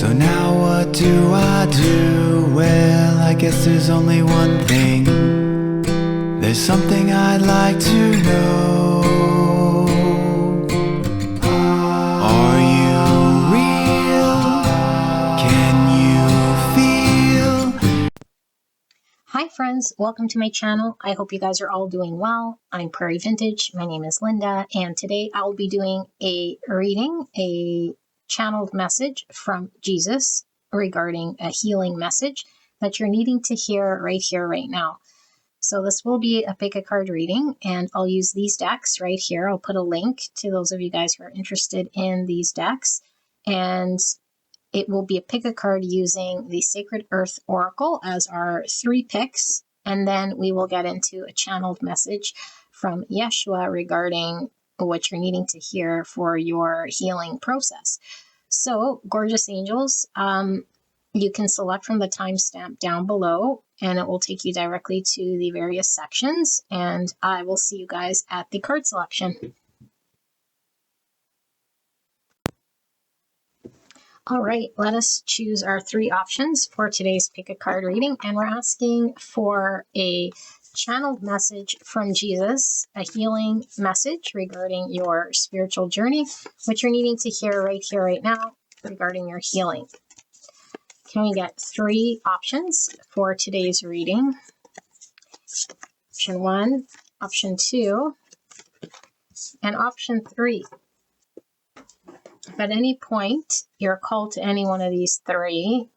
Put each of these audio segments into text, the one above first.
So now what do I do? Well, I guess there's only one thing. There's something I'd like to know. Are you real? Can you feel? Hi friends, welcome to my channel. I hope you guys are all doing well. I'm Prairie Vintage. My name is Linda, and today I'll be doing a reading, a channeled message from Jesus regarding a healing message that you're needing to hear, right now. So this will be a pick a card reading, and I'll use these decks right here. I'll put a link to those of you guys who are interested in these decks, and it will be a pick a card using the Sacred Earth Oracle as our 3 picks, and then we will get into a channeled message from Yeshua regarding what you're needing to hear for your healing process. So, gorgeous angels, you can select from the timestamp down below, and it will take you directly to the various sections, and I will see you guys at the card selection. All right, let us choose our 3 options for today's pick a card reading, and we're asking for a channeled message from Jesus, a healing message regarding your spiritual journey, what you're needing to hear, right now, regarding your healing. Can we get 3 options for today's reading? Option 1, option 2, and option 3. If at any point you're called to any one of these 3,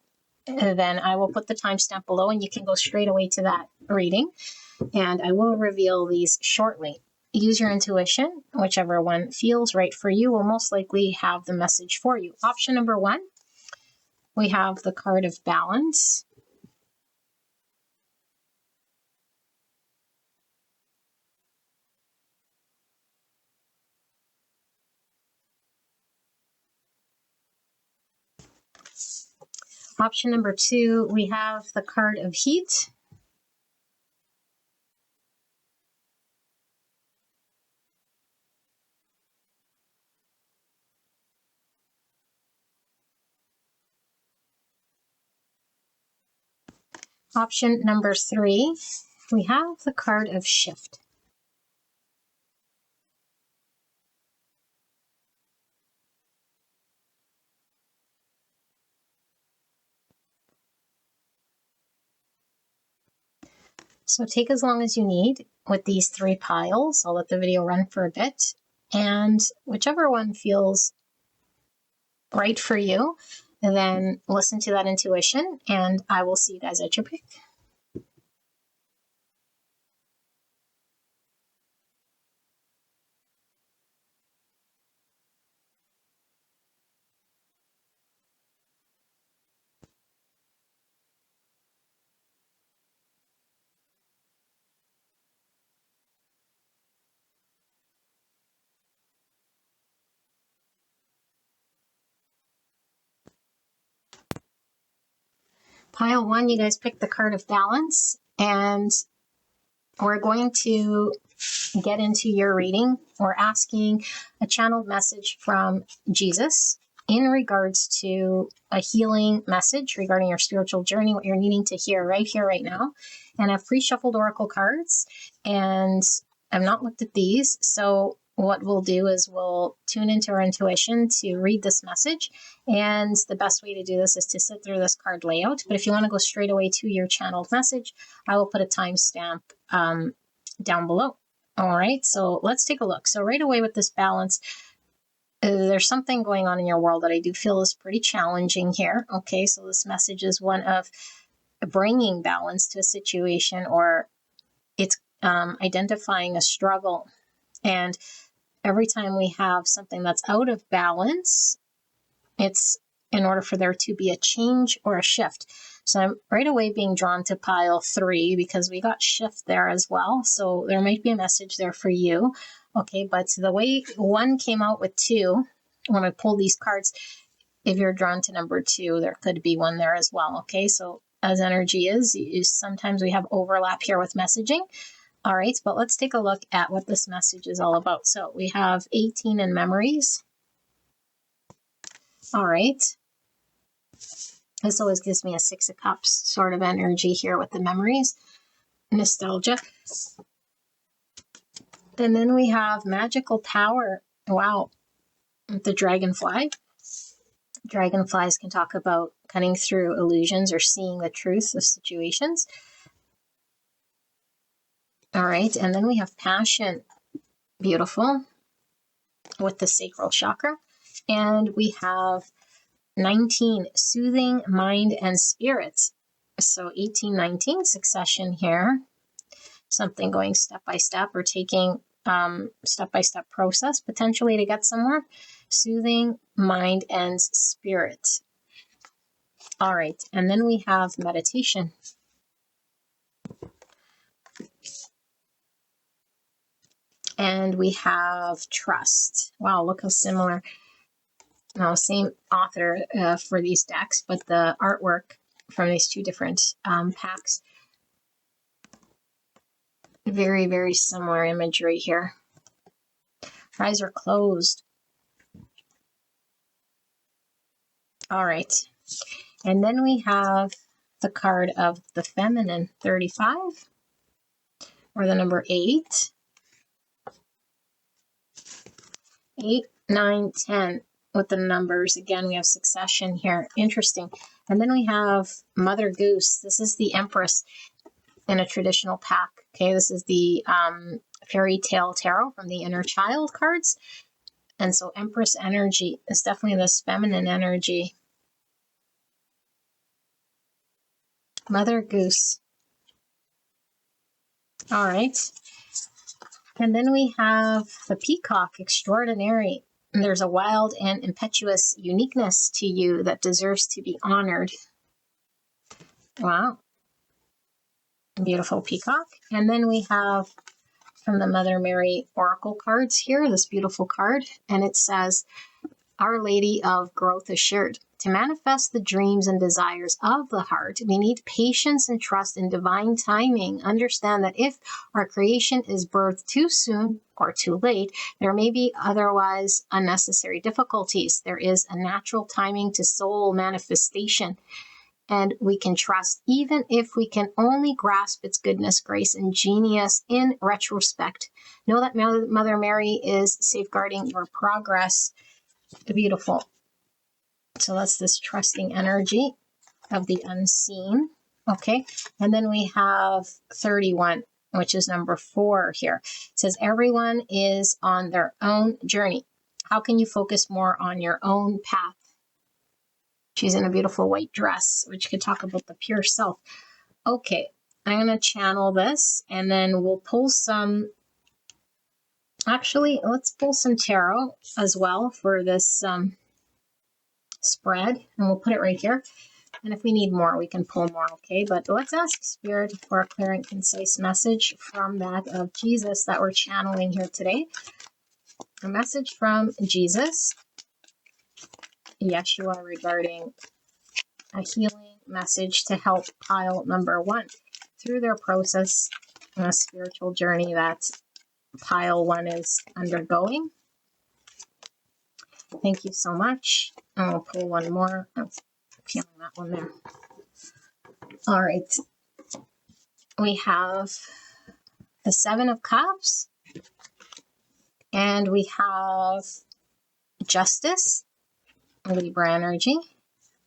then I will put the timestamp below and you can go straight away to that reading, and I will reveal these shortly. Use your intuition. Whichever one feels right for you will most likely have the message for you. Option number 1, we have the card of balance. Option number 2, we have the card of heat. Option number 3, we have the card of shift. So take as long as you need with these 3 piles. I'll let the video run for a bit, and whichever one feels right for you, and then listen to that intuition, and I will see you guys at your pick. Pile 1, you guys picked the card of balance, and we're going to get into your reading. We're asking a channeled message from Jesus in regards to a healing message regarding your spiritual journey, what you're needing to hear, right now. And I've pre-shuffled oracle cards, and I've not looked at these. So what we'll do is we'll tune into our intuition to read this message. And the best way to do this is to sit through this card layout. But if you want to go straight away to your channeled message, I will put a timestamp down below. All right, so let's take a look. So right away with this balance, there's something going on in your world that I do feel is pretty challenging here. Okay, so this message is one of bringing balance to a situation, or it's identifying a struggle. And every time we have something that's out of balance, it's in order for there to be a change or a shift. So I'm right away being drawn to pile 3 because we got shift there as well. So there might be a message there for you. Okay, but the way 1 came out with 2, when I pull these cards, if you're drawn to number 2, there could be 1 there as well. Okay, so as energy is sometimes we have overlap here with messaging. All right, but let's take a look at what this message is all about. So we have 18 in memories. All right. This always gives me a Six of Cups sort of energy here with the memories, nostalgia. And then we have magical power. Wow. The dragonfly. Dragonflies can talk about cutting through illusions or seeing the truth of situations. All right. And then we have passion. Beautiful. With the sacral chakra. And we have 19, soothing mind and spirit. So 18, 19, succession here. Something going step by step or taking step-by-step process potentially to get somewhere. Soothing mind and spirit. All right. And then we have meditation. And we have trust. Wow, look how similar. Now, same author for these decks, but the artwork from these two different packs. Very, very similar imagery here. Eyes are closed. All right. And then we have the card of the feminine, 35, or the number 8. 8, 9, 10 with the numbers. Again, we have succession here. Interesting. And then we have Mother Goose. This is the Empress in a traditional pack. Okay, this is the Fairy Tale Tarot from the Inner Child cards. And so Empress energy is definitely this feminine energy. Mother Goose. All right. And then we have the Peacock, extraordinary. And there's a wild and impetuous uniqueness to you that deserves to be honored. Wow. Beautiful peacock. And then we have from the Mother Mary Oracle cards here, this beautiful card. And it says, Our Lady of Growth Assured. To manifest the dreams and desires of the heart, we need patience and trust in divine timing. Understand that if our creation is birthed too soon or too late, there may be otherwise unnecessary difficulties. There is a natural timing to soul manifestation, and we can trust even if we can only grasp its goodness, grace, and genius in retrospect. Know that Mother Mary is safeguarding your progress. Beautiful. So that's this trusting energy of the unseen. Okay. And then we have 31, which is number 4 here. It says, everyone is on their own journey. How can you focus more on your own path? She's in a beautiful white dress, which could talk about the pure self. Okay. I'm going to channel this and then we'll pull some. Actually, let's pull some tarot as well for this spread, and we'll put it right here. And if we need more, we can pull more, okay? But let's ask Spirit for a clear and concise message from that of Jesus that we're channeling here today. A message from Jesus, Yeshua, regarding a healing message to help pile number 1 through their process in a spiritual journey that pile 1 is undergoing. Thank you so much. And we'll pull one more. I'm feeling that one there. All right. We have the 7 of Cups. And we have Justice, Libra energy,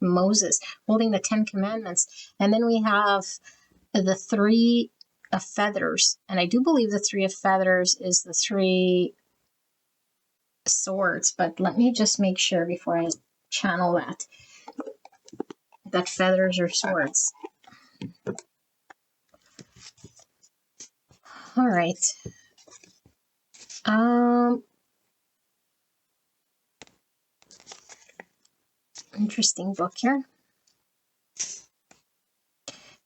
Moses holding the 10 Commandments. And then we have the 3 of Feathers. And I do believe the 3 of Feathers is the 3 swords, but let me just make sure before I channel that feathers are swords. All right. Interesting book here.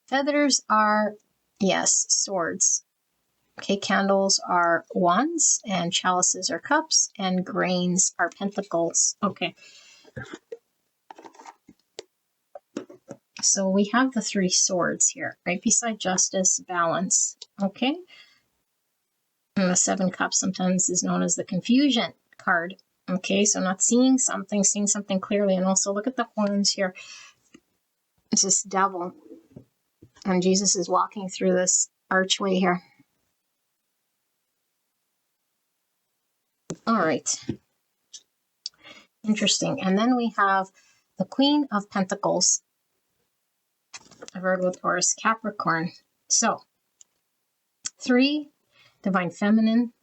Feathers are, yes, swords. Okay, candles are wands, and chalices are cups, and grains are pentacles. Okay. So we have the 3 swords here, right beside justice, balance. Okay. And the 7 cups sometimes is known as the confusion card. Okay, so not seeing something clearly. And also look at the horns here. It's this devil. And Jesus is walking through this archway here. All right. Interesting. And then we have the Queen of Pentacles, Virgo, Taurus, Capricorn. So 3, Divine Feminine,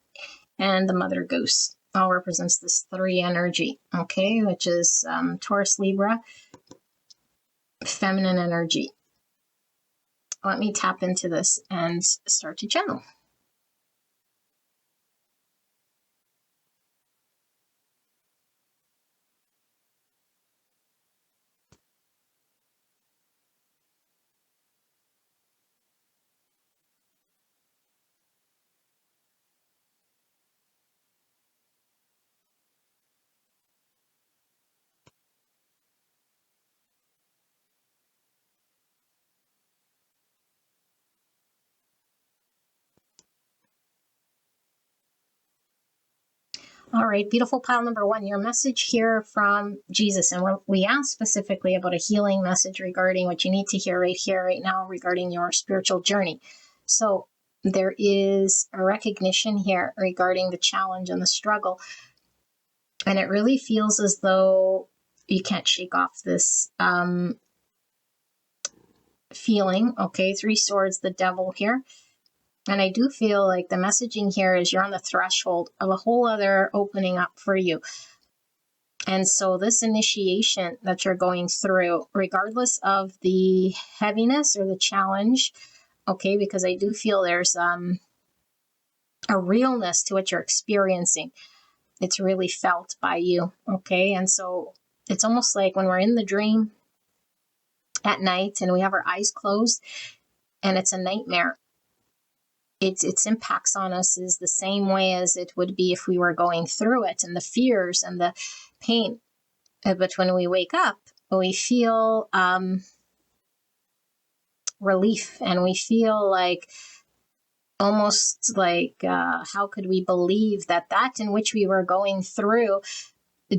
and the Mother Goose all represents this 3 energy, okay, which is Taurus, Libra, feminine energy. Let me tap into this and start to channel. All right, beautiful pile number 1, your message here from Jesus. And we asked specifically about a healing message regarding what you need to hear right here, right now, regarding your spiritual journey. So there is a recognition here regarding the challenge and the struggle. And it really feels as though you can't shake off this feeling. Okay, 3 swords, the devil here. And I do feel like the messaging here is you're on the threshold of a whole other opening up for you. And so this initiation that you're going through, regardless of the heaviness or the challenge, okay, because I do feel there's a realness to what you're experiencing. It's really felt by you, okay? And so it's almost like when we're in the dream at night and we have our eyes closed and it's a nightmare. Its impacts on us is the same way as it would be if we were going through it, and the fears and the pain. But when we wake up, we feel relief, and we feel like almost like, how could we believe that in which we were going through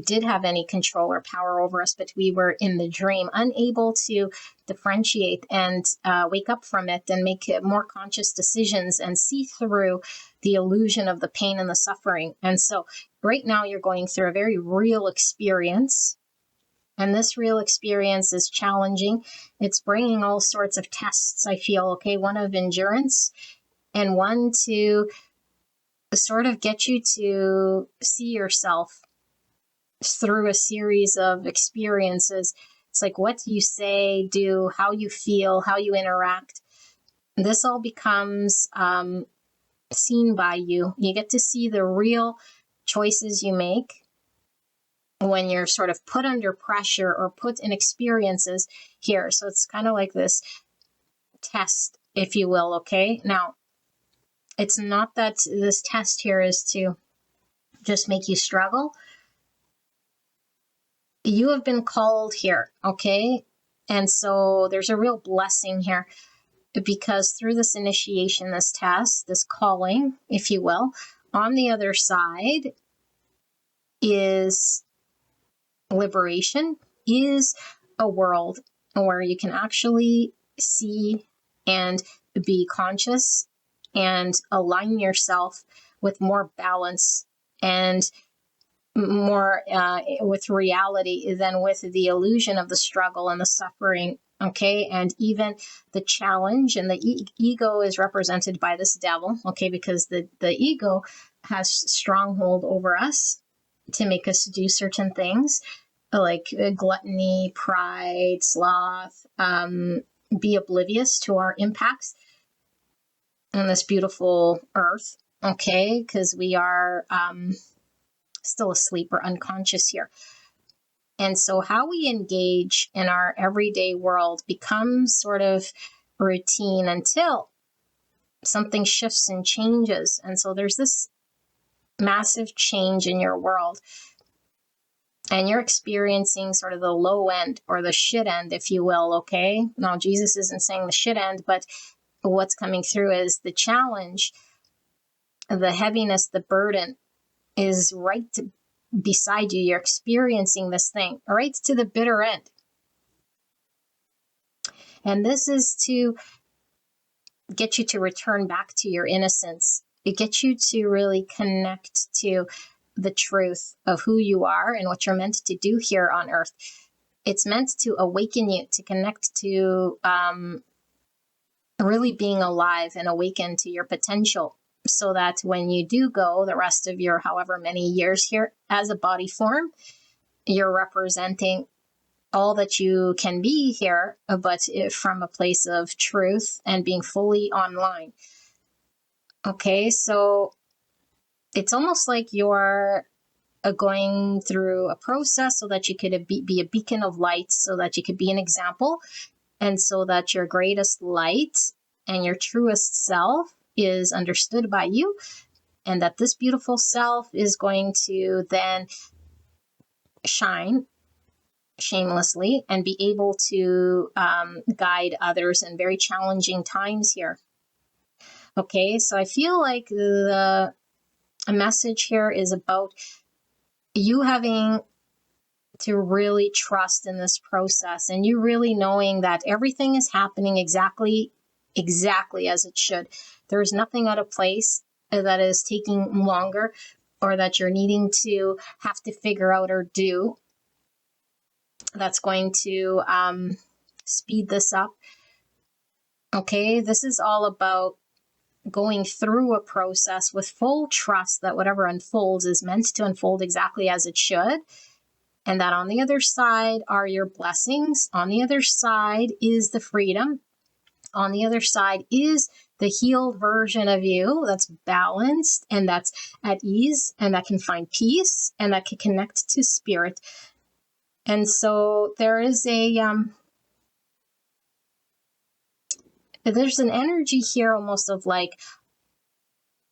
did have any control or power over us, but we were in the dream, unable to differentiate and wake up from it and make more conscious decisions and see through the illusion of the pain and the suffering. And so right now you're going through a very real experience, and this real experience is challenging. It's bringing all sorts of tests, I feel, okay, one of endurance and one to sort of get you to see yourself through a series of experiences. It's like what you say, do, how you feel, how you interact. This all becomes seen by you. You get to see the real choices you make when you're sort of put under pressure or put in experiences here. So it's kind of like this test, if you will, okay? Now, it's not that this test here is to just make you struggle. You have been called here, okay? And so there's a real blessing here, because through this initiation, this test, this calling, if you will, on the other side is liberation, is a world where you can actually see and be conscious and align yourself with more balance and more with reality than with the illusion of the struggle and the suffering, okay? And even the challenge, and the ego is represented by this devil, okay? Because the ego has stronghold over us to make us do certain things like gluttony, pride, sloth, be oblivious to our impacts on this beautiful earth, okay? Because we are still asleep or unconscious here. And so how we engage in our everyday world becomes sort of routine until something shifts and changes. And so there's this massive change in your world, and you're experiencing sort of the low end or the shit end, if you will, okay? Now, Jesus isn't saying the shit end, but what's coming through is the challenge, the heaviness, the burden is right beside you. You're experiencing this thing right to the bitter end. And this is to get you to return back to your innocence. It gets you to really connect to the truth of who you are and what you're meant to do here on earth. It's meant to awaken you, to connect to really being alive and awaken to your potential, so that when you do go the rest of your however many years here as a body form, you're representing all that you can be here, but from a place of truth and being fully online. Okay, so it's almost like you're going through a process so that you could be a beacon of light, so that you could be an example, and so that your greatest light and your truest self is understood by you, and that this beautiful self is going to then shine shamelessly and be able to guide others in very challenging times here. Okay, so I feel like the message here is about you having to really trust in this process, and you really knowing that everything is happening exactly as it should. There's nothing out of place that is taking longer, or that you're needing to have to figure out or do, that's going to speed this up. Okay, this is all about going through a process with full trust that whatever unfolds is meant to unfold exactly as it should, and that on the other side are your blessings. On the other side is the freedom. On the other side is the healed version of you that's balanced and that's at ease and that can find peace and that can connect to spirit. And so there is there's an energy here almost of like,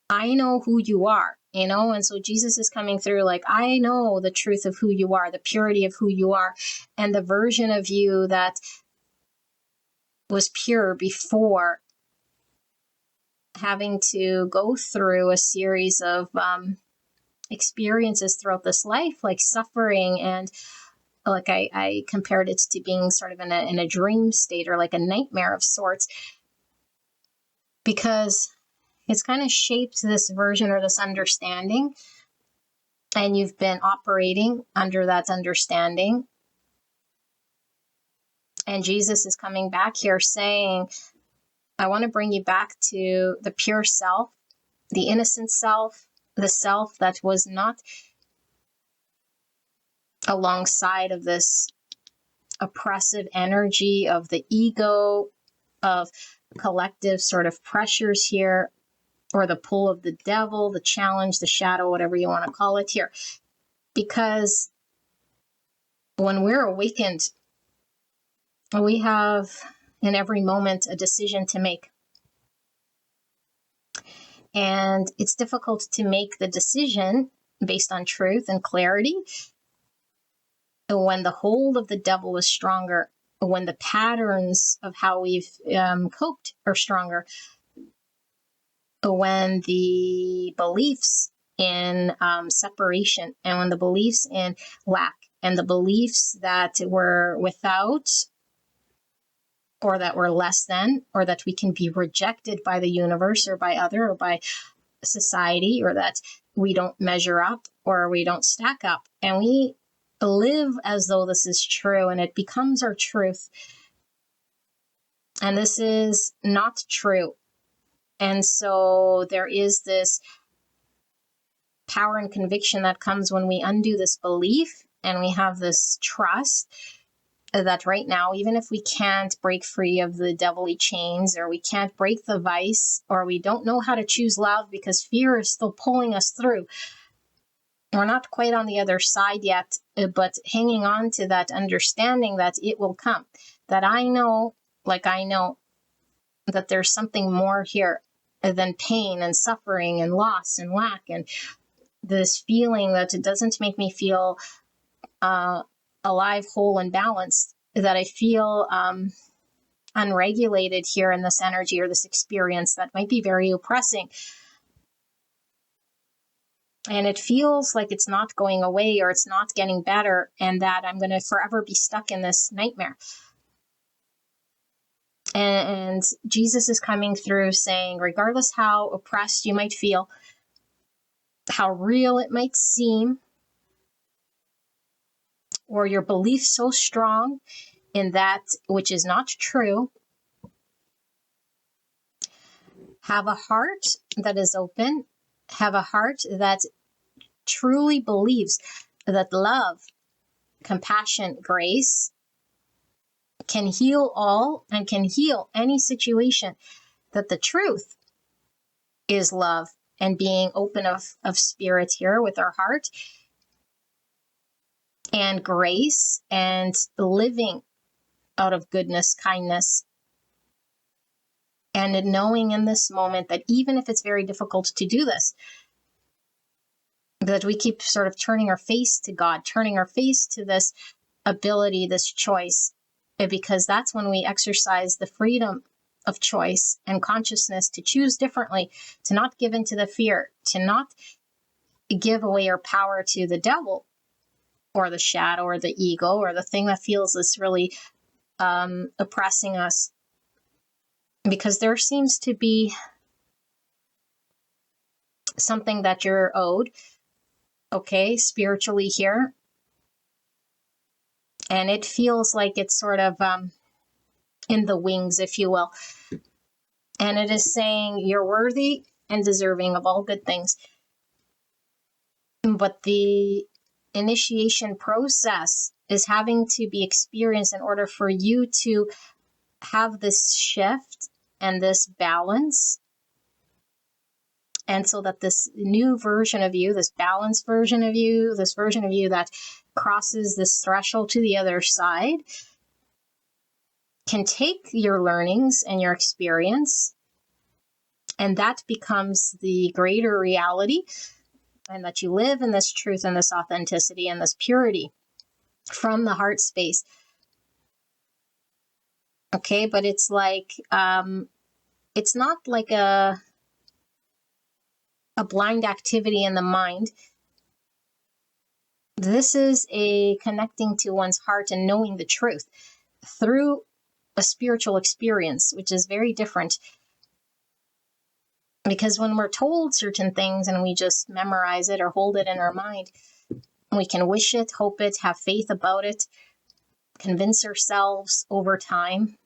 I know who you are, you know? And so Jesus is coming through like, I know the truth of who you are, the purity of who you are, and the version of you that was pure before having to go through a series of experiences throughout this life, like suffering, and like I compared it to being sort of in a dream state, or like a nightmare of sorts, because it's kind of shaped this version or this understanding, and you've been operating under that understanding. And Jesus is coming back here saying, I want to bring you back to the pure self, the innocent self, the self that was not alongside of this oppressive energy of the ego, of collective sort of pressures here, or the pull of the devil, the challenge, the shadow, whatever you want to call it here. Because when we're awakened, we have in every moment a decision to make. And it's difficult to make the decision based on truth and clarity when the hold of the devil is stronger, when the patterns of how we've coped are stronger, when the beliefs in separation, and when the beliefs in lack, and the beliefs that we're without, or that we're less than, or that we can be rejected by the universe or by other or by society, or that we don't measure up or we don't stack up, and we live as though this is true, and it becomes our truth. And this is not true. And so there is this power and conviction that comes when we undo this belief, and we have this trust that right now, even if we can't break free of the devilly chains, or we can't break the vice, or we don't know how to choose love because fear is still pulling us through, we're not quite on the other side yet, but hanging on to that understanding that it will come, that I know, like I know that there's something more here than pain and suffering and loss and lack, and this feeling that it doesn't make me feel alive, whole, and balanced, that I feel unregulated here in this energy or this experience that might be very oppressing. And it feels like it's not going away, or it's not getting better, and that I'm going to forever be stuck in this nightmare. And Jesus is coming through saying, regardless how oppressed you might feel, how real it might seem, or your belief so strong in that which is not true, have a heart that is open, have a heart that truly believes that love, compassion, grace can heal all and can heal any situation, that the truth is love, and being open of spirit here with our heart, and grace, and living out of goodness, kindness, and knowing in this moment that even if it's very difficult to do this, that we keep sort of turning our face to God, turning our face to this ability, this choice, because that's when we exercise the freedom of choice and consciousness to choose differently, to not give into the fear, to not give away our power to the devil or the shadow or the ego or the thing that feels is really oppressing us. Because there seems to be something that you're owed, okay, spiritually here. And it feels like it's sort of in the wings, if you will. And it is saying you're worthy and deserving of all good things. But the initiation process is having to be experienced in order for you to have this shift and this balance. And so that this new version of you, this balanced version of you, this version of you that crosses this threshold to the other side, can take your learnings and your experience, and that becomes the greater reality, and that you live in this truth and this authenticity and this purity from the heart space. Okay, but it's like, it's not like a blind activity in the mind. This is a connecting to one's heart and knowing the truth through a spiritual experience, which is very different. Because when we're told certain things and we just memorize it or hold it in our mind, we can wish it, hope it, have faith about it, convince ourselves over time,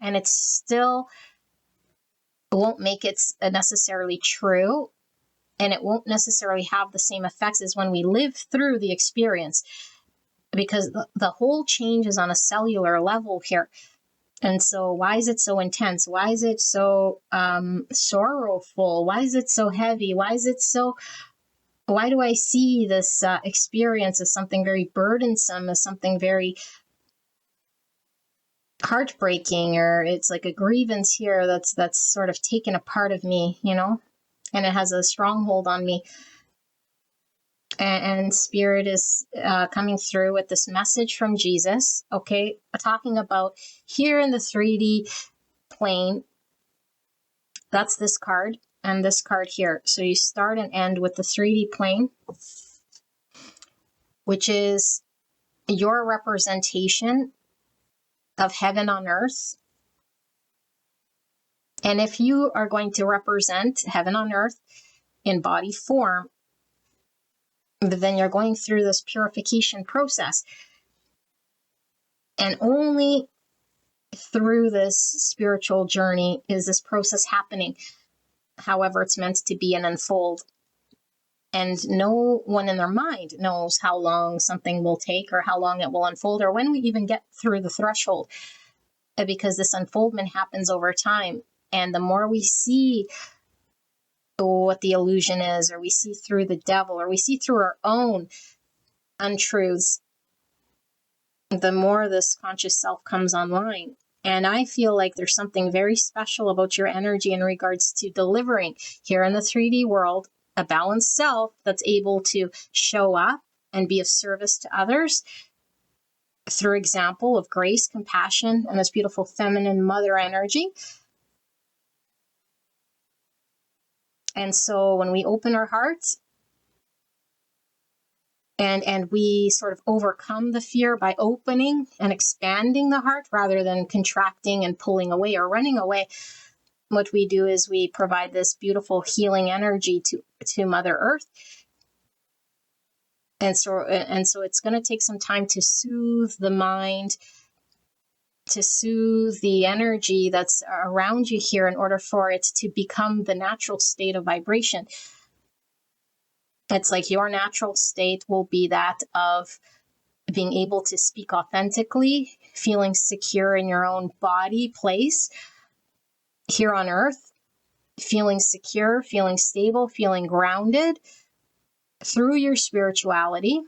and it still won't make it necessarily true, and it won't necessarily have the same effects as when we live through the experience, because the whole change is on a cellular level here. And so why is it so intense? Why is it so sorrowful? Why is it so heavy? Why do I see this experience as something very burdensome, as something very heartbreaking, or it's like a grievance here that's sort of taken a part of me, and it has a stronghold on me. And Spirit is coming through with this message from Jesus, okay, talking about here in the 3D plane. That's this card and this card here. So you start and end with the 3D plane, which is your representation of heaven on earth. And if you are going to represent heaven on earth in body form, then you're going through this purification process. And only through this spiritual journey is this process happening, however it's meant to be and unfold. And no one in their mind knows how long something will take or how long it will unfold or when we even get through the threshold, because this unfoldment happens over time. And the more we see what the illusion is, or we see through the devil, or we see through our own untruths, the more this conscious self comes online. And I feel like there's something very special about your energy in regards to delivering here in the 3D world a balanced self that's able to show up and be of service to others through example of grace, compassion, and this beautiful feminine mother energy. And so when we open our hearts And we sort of overcome the fear by opening and expanding the heart rather than contracting and pulling away or running away. What we do is we provide this beautiful healing energy to Mother Earth. And so it's going to take some time to soothe the mind, to soothe the energy that's around you here in order for it to become the natural state of vibration. It's like your natural state will be that of being able to speak authentically, feeling secure in your own body, place here on earth, feeling secure, feeling stable, feeling grounded through your spirituality.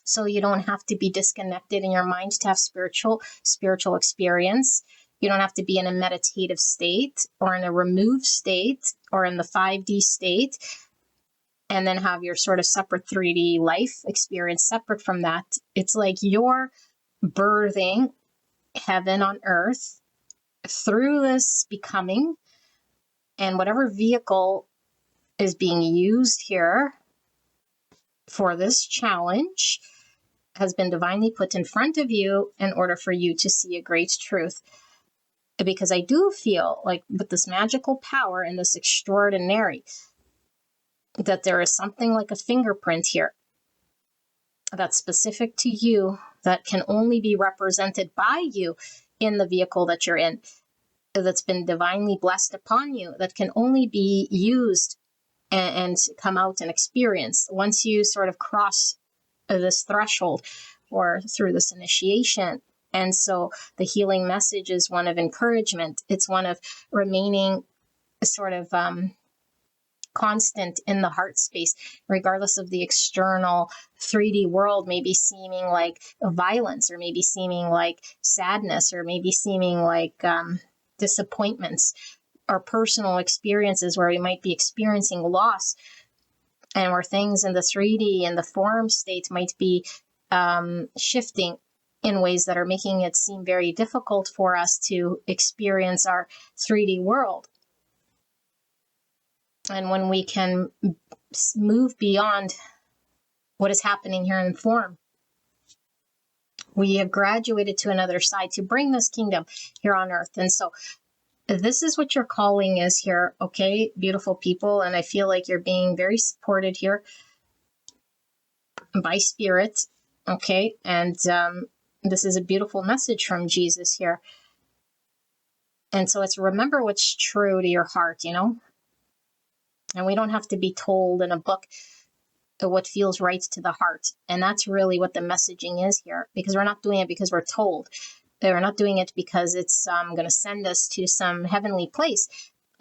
So you don't have to be disconnected in your mind to have spiritual experience. You don't have to be in a meditative state or in a removed state or in the 5D state and then have your sort of separate 3D life experience separate from that. It's like you're birthing heaven on earth through this becoming, and whatever vehicle is being used here for this challenge has been divinely put in front of you in order for you to see a great truth. Because I do feel like with this magical power and this extraordinary, that there is something like a fingerprint here that's specific to you that can only be represented by you in the vehicle that you're in, that's been divinely blessed upon you, that can only be used and come out and experienced once you sort of cross this threshold or through this initiation. And so the healing message is one of encouragement. It's one of remaining sort of constant in the heart space, regardless of the external 3D world maybe seeming like violence, or maybe seeming like sadness, or maybe seeming like disappointments, or personal experiences where we might be experiencing loss, and where things in the 3D and the form state might be shifting in ways that are making it seem very difficult for us to experience our 3D world. And when we can move beyond what is happening here in form, we have graduated to another side to bring this kingdom here on earth. And so this is what your calling is here, okay, beautiful people. And I feel like you're being very supported here by Spirit, okay? And this is a beautiful message from Jesus here. And so it's remember what's true to your heart, you know? And we don't have to be told in a book what feels right to the heart. And that's really what the messaging is here, because we're not doing it because we're told. We're not doing it because it's going to send us to some heavenly place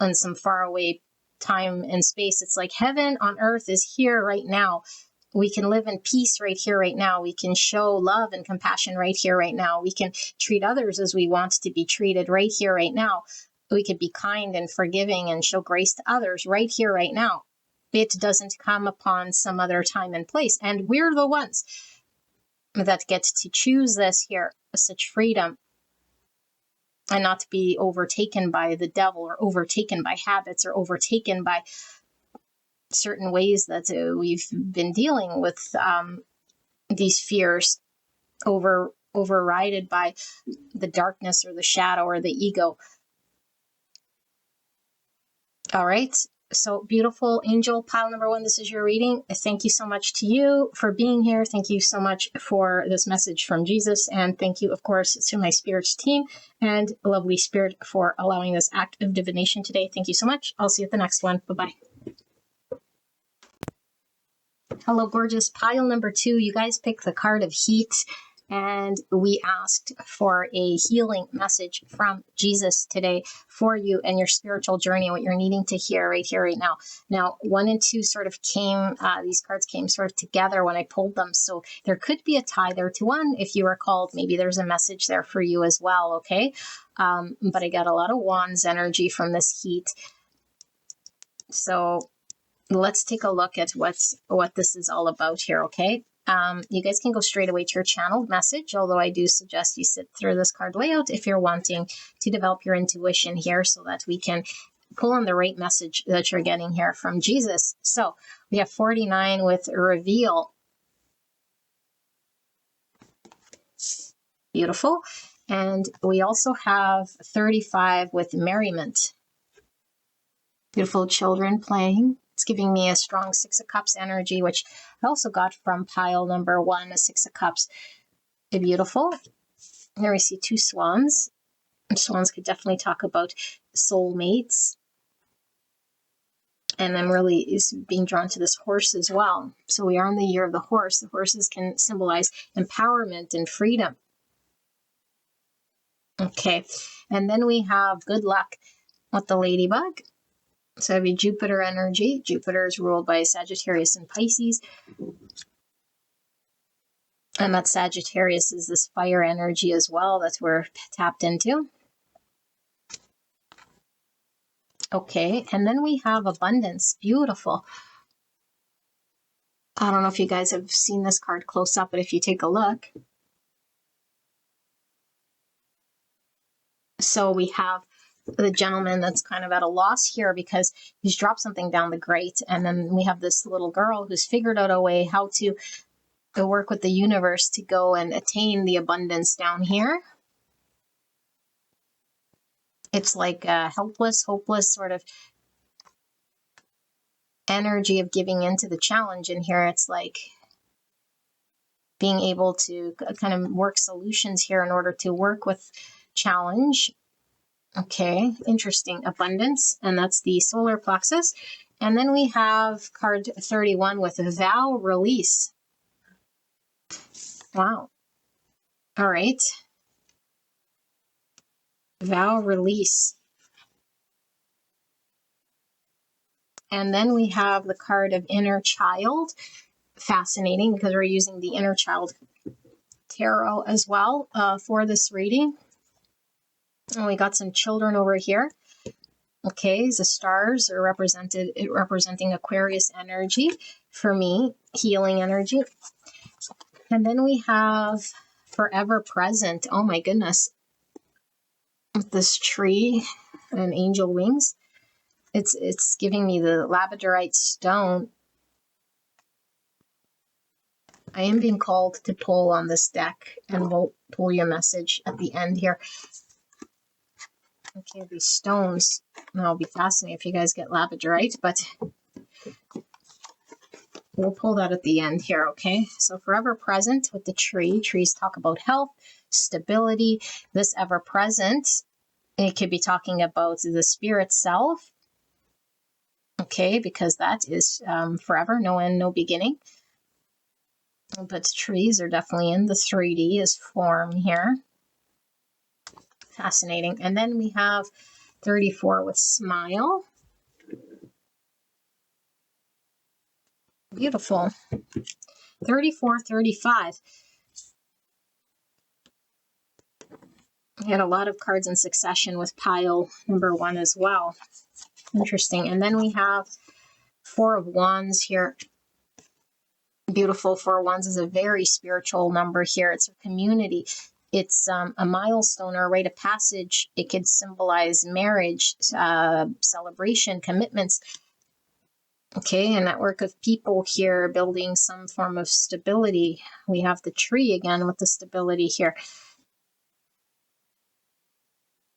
in some faraway time and space. It's like heaven on earth is here right now. We can live in peace right here, right now. We can show love and compassion right here, right now. We can treat others as we want to be treated right here, right now. We could be kind and forgiving and show grace to others right here, right now. It doesn't come upon some other time and place. And we're the ones that get to choose this here, such freedom, and not to be overtaken by the devil, or overtaken by habits, or overtaken by certain ways that we've been dealing with these fears, overridden by the darkness or the shadow or the ego. All right. So beautiful angel pile number 1, this is your reading. Thank you so much to you for being here. Thank you so much for this message from Jesus. And thank you, of course, to my spirits team and lovely Spirit for allowing this act of divination today. Thank you so much. I'll see you at the next one. Bye-bye. Hello, gorgeous pile number 2. You guys picked the card of heat, and we asked for a healing message from Jesus today for you and your spiritual journey, what you're needing to hear right here, right now. Now, 1 and 2 sort of came, these cards came sort of together when I pulled them. So there could be a tie there to 1. If you were called, maybe there's a message there for you as well, okay? But I got a lot of wands energy from this heat. So let's take a look at what this is all about here, okay? You guys can go straight away to your channeled message, although I do suggest you sit through this card layout if you're wanting to develop your intuition here so that we can pull on the right message that you're getting here from Jesus. So we have 49 with reveal. Beautiful. And we also have 35 with merriment. Beautiful children playing. It's giving me a strong Six of Cups energy, which I also got from pile number 1, a Six of Cups. Beautiful. Here we see 2 swans. Swans could definitely talk about soulmates. And I'm really being drawn to this horse as well. So we are in the year of the horse. The horses can symbolize empowerment and freedom. Okay, and then we have good luck with the ladybug. So it'd be Jupiter energy. Jupiter is ruled by Sagittarius and Pisces. And that Sagittarius is this fire energy as well that we're tapped into. Okay, and then we have abundance. Beautiful. I don't know if you guys have seen this card close up, but if you take a look. So we have the gentleman that's kind of at a loss here because he's dropped something down the grate. And then we have this little girl who's figured out a way how to work with the universe to go and attain the abundance down here. It's like a helpless, hopeless sort of energy of giving into the challenge. And here it's like being able to kind of work solutions here in order to work with challenge. Okay, interesting. Abundance, and that's the solar plexus. And then we have card 31 with a vow release. Wow. All right. Vow release. And then we have the card of inner child. Fascinating because we're using the inner child tarot as well for this reading. And we got some children over here. Okay, the stars are representing Aquarius energy for me, healing energy. And then we have forever present. Oh my goodness. With this tree and angel wings. It's giving me the labradorite stone. I am being called to pull on this deck, and we'll pull you a message at the end here. Okay, these stones. That'll be fascinating if you guys get labradorite, but we'll pull that at the end here, okay? So forever present with the tree. Trees talk about health, stability. This ever present, it could be talking about the spirit self, okay? Because that is forever, no end, no beginning. But trees are definitely in the 3D as form here. Fascinating. And then we have 34 with smile. Beautiful. 34, 35. We had a lot of cards in succession with pile number 1 as well. Interesting. And then we have 4 of Wands here. Beautiful. 4 of Wands is a very spiritual number here. It's a community. It's a milestone or a rite of passage. It could symbolize marriage, celebration, commitments. Okay, a network of people here building some form of stability. We have the tree again with the stability here.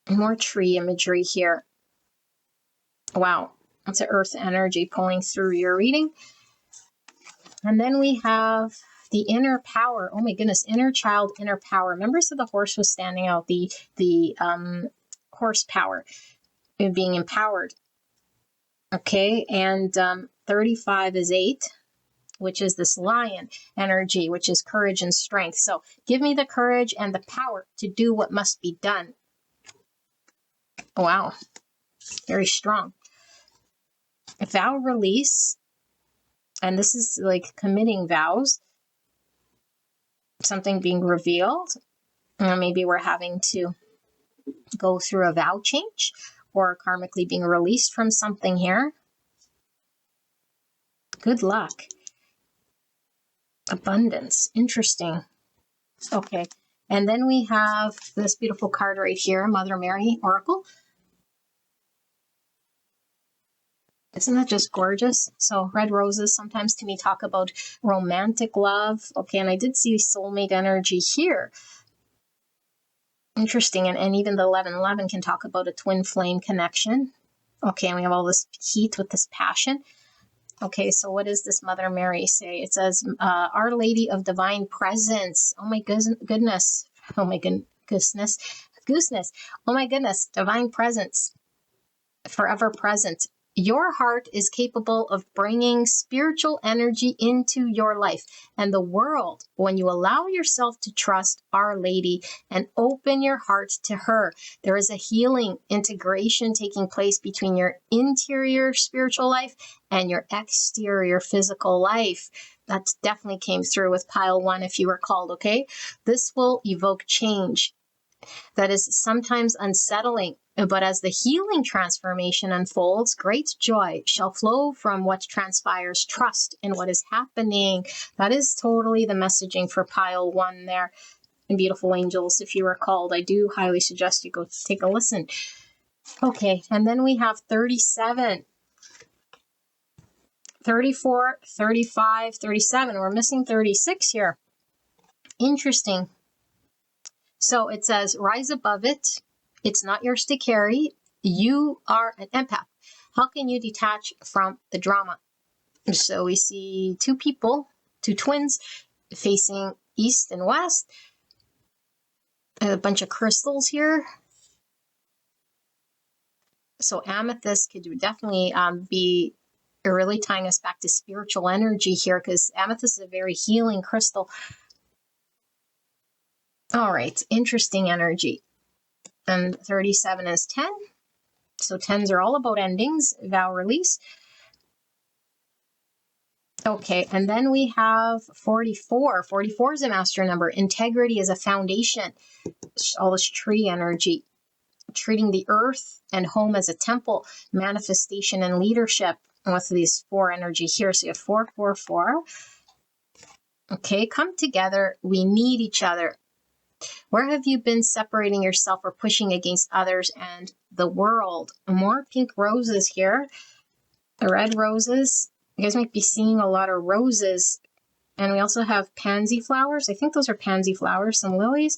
More tree imagery here. Wow, that's an earth energy pulling through your reading. And then we have the inner power. Oh my goodness, inner child, inner power. Remember, so the horse was standing out, the horsepower, being empowered. Okay, and 35 is 8, which is this lion energy, which is courage and strength. So give me the courage and the power to do what must be done. Wow, very strong. Vow release. And this is like committing vows, something being revealed. Maybe we're having to go through a vow change or karmically being released from something here. Good luck. Abundance. Interesting. Okay. And then we have this beautiful card right here, Mother Mary Oracle. Isn't that just gorgeous? So red roses sometimes to me talk about romantic love. Okay, and I did see soulmate energy here. Interesting. And even the 1111 can talk about a twin flame connection. Okay, and we have all this heat with this passion. Okay, so what does this Mother Mary say? It says, Our Lady of Divine Presence. Oh my goodness. Oh my goodness. Oh my goodness. Divine Presence. Forever present. Your heart is capable of bringing spiritual energy into your life and the world when you allow yourself to trust Our Lady and open your heart to her. There is a healing integration taking place between your interior spiritual life and your exterior physical life. That definitely came through with pile 1 if you were called, okay? This will evoke change that is sometimes unsettling. But as the healing transformation unfolds, great joy shall flow from what transpires. Trust in what is happening. That is totally the messaging for pile 1 there. And beautiful angels, if you are called, I do highly suggest you go take a listen. Okay, and then we have 37, 34, 35, 37. We're missing 36 here. Interesting. So it says, rise above it. It's not yours to carry. You are an empath. How can you detach from the drama? So we see 2 people, 2 twins facing east and west. A bunch of crystals here. So amethyst could definitely be really tying us back to spiritual energy here, because amethyst is a very healing crystal. All right, interesting energy. And 37 is 10. So 10s are all about endings, vow release. Okay, and then we have 44. 44 is a master number. Integrity is a foundation. All this tree energy. Treating the earth and home as a temple. Manifestation and leadership. With these 4 energy here. So you have 4, 4, 4. Okay, come together. We need each other. Where have you been separating yourself or pushing against others and the world? More pink roses here. The red roses. You guys might be seeing a lot of roses. And we also have pansy flowers. I think those are pansy flowers, some lilies.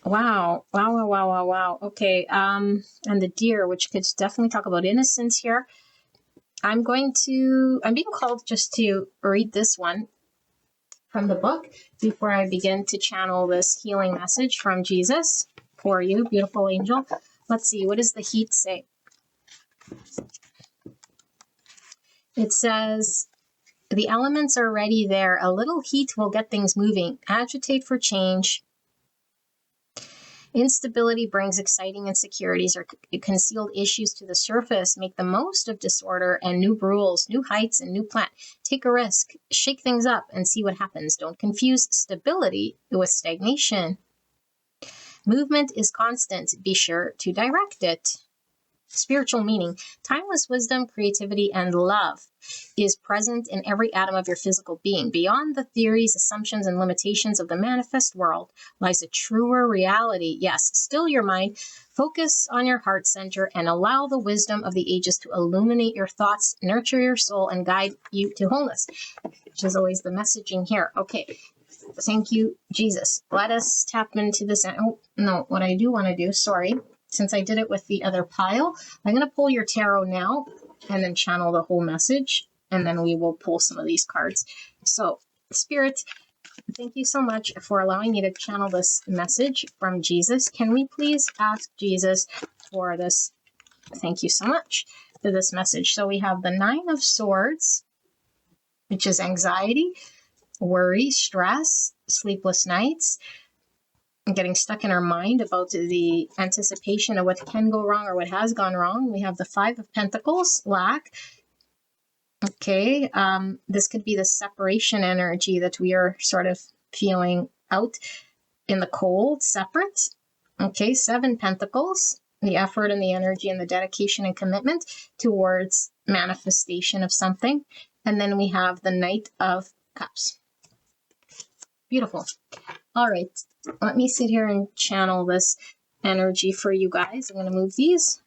Wow. Wow, wow, wow, wow, wow. Okay. And the deer, which could definitely talk about innocence here. I'm being called just to read this one from the book before I begin to channel this healing message from Jesus for you, beautiful angel. Let's see, what does the heat say? It says, the elements are already there. A little heat will get things moving. Agitate for change. Instability brings exciting insecurities or concealed issues to the surface. Make the most of disorder and new rules, new heights, and new plan. Take a risk, shake things up, and see what happens. Don't confuse stability with stagnation. Movement is constant. Be sure to direct it. Spiritual meaning. Timeless wisdom, creativity, and love is present in every atom of your physical being. Beyond the theories, assumptions, and limitations of the manifest world lies a truer reality. Yes, still your mind. Focus on your heart center and allow the wisdom of the ages to illuminate your thoughts, nurture your soul, and guide you to wholeness, which is always the messaging here. Okay. Thank you, Jesus. Let us tap into this. Oh, no, what I do want to do, sorry, since I did it with the other pile, I'm going to pull your tarot now and then channel the whole message, and then we will pull some of these cards. So, Spirit, thank you so much for allowing me to channel this message from Jesus. Can we please ask Jesus for this? Thank you so much for this message. So we have the 9 of Swords, which is anxiety, worry, stress, sleepless nights, getting stuck in our mind about the anticipation of what can go wrong or what has gone wrong. We have the 5 of Pentacles, lack. Okay, this could be the separation energy that we are sort of feeling out in the cold, separate. Okay, 7 Pentacles, the effort and the energy and the dedication and commitment towards manifestation of something. And then we have the Knight of Cups. Beautiful. All right, let me sit here and channel this energy for you guys. I'm going to move these.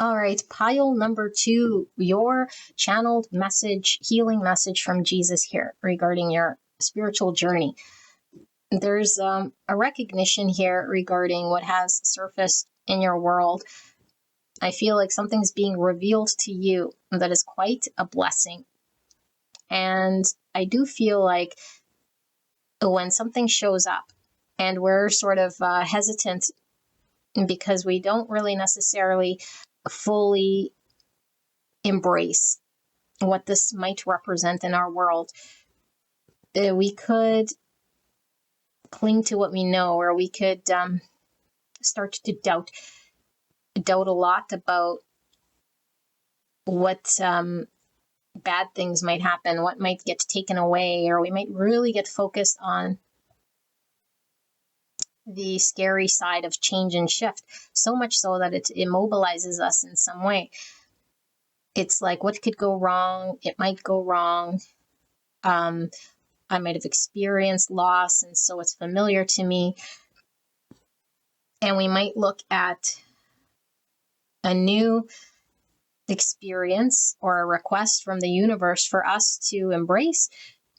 All right, pile number 2, your channeled message, healing message from Jesus here regarding your spiritual journey. There's a recognition here regarding what has surfaced in your world. I feel like something's being revealed to you that is quite a blessing. And I do feel like when something shows up and we're sort of hesitant because we don't really necessarily fully embrace what this might represent in our world, we could cling to what we know, or we could start to doubt a lot about what bad things might happen, what might get taken away, or we might really get focused on the scary side of change and shift, so much so that it immobilizes us in some way. It's like, what could go wrong? It might go wrong. I might have experienced loss, and so it's familiar to me. And we might look at a new experience or a request from the universe for us to embrace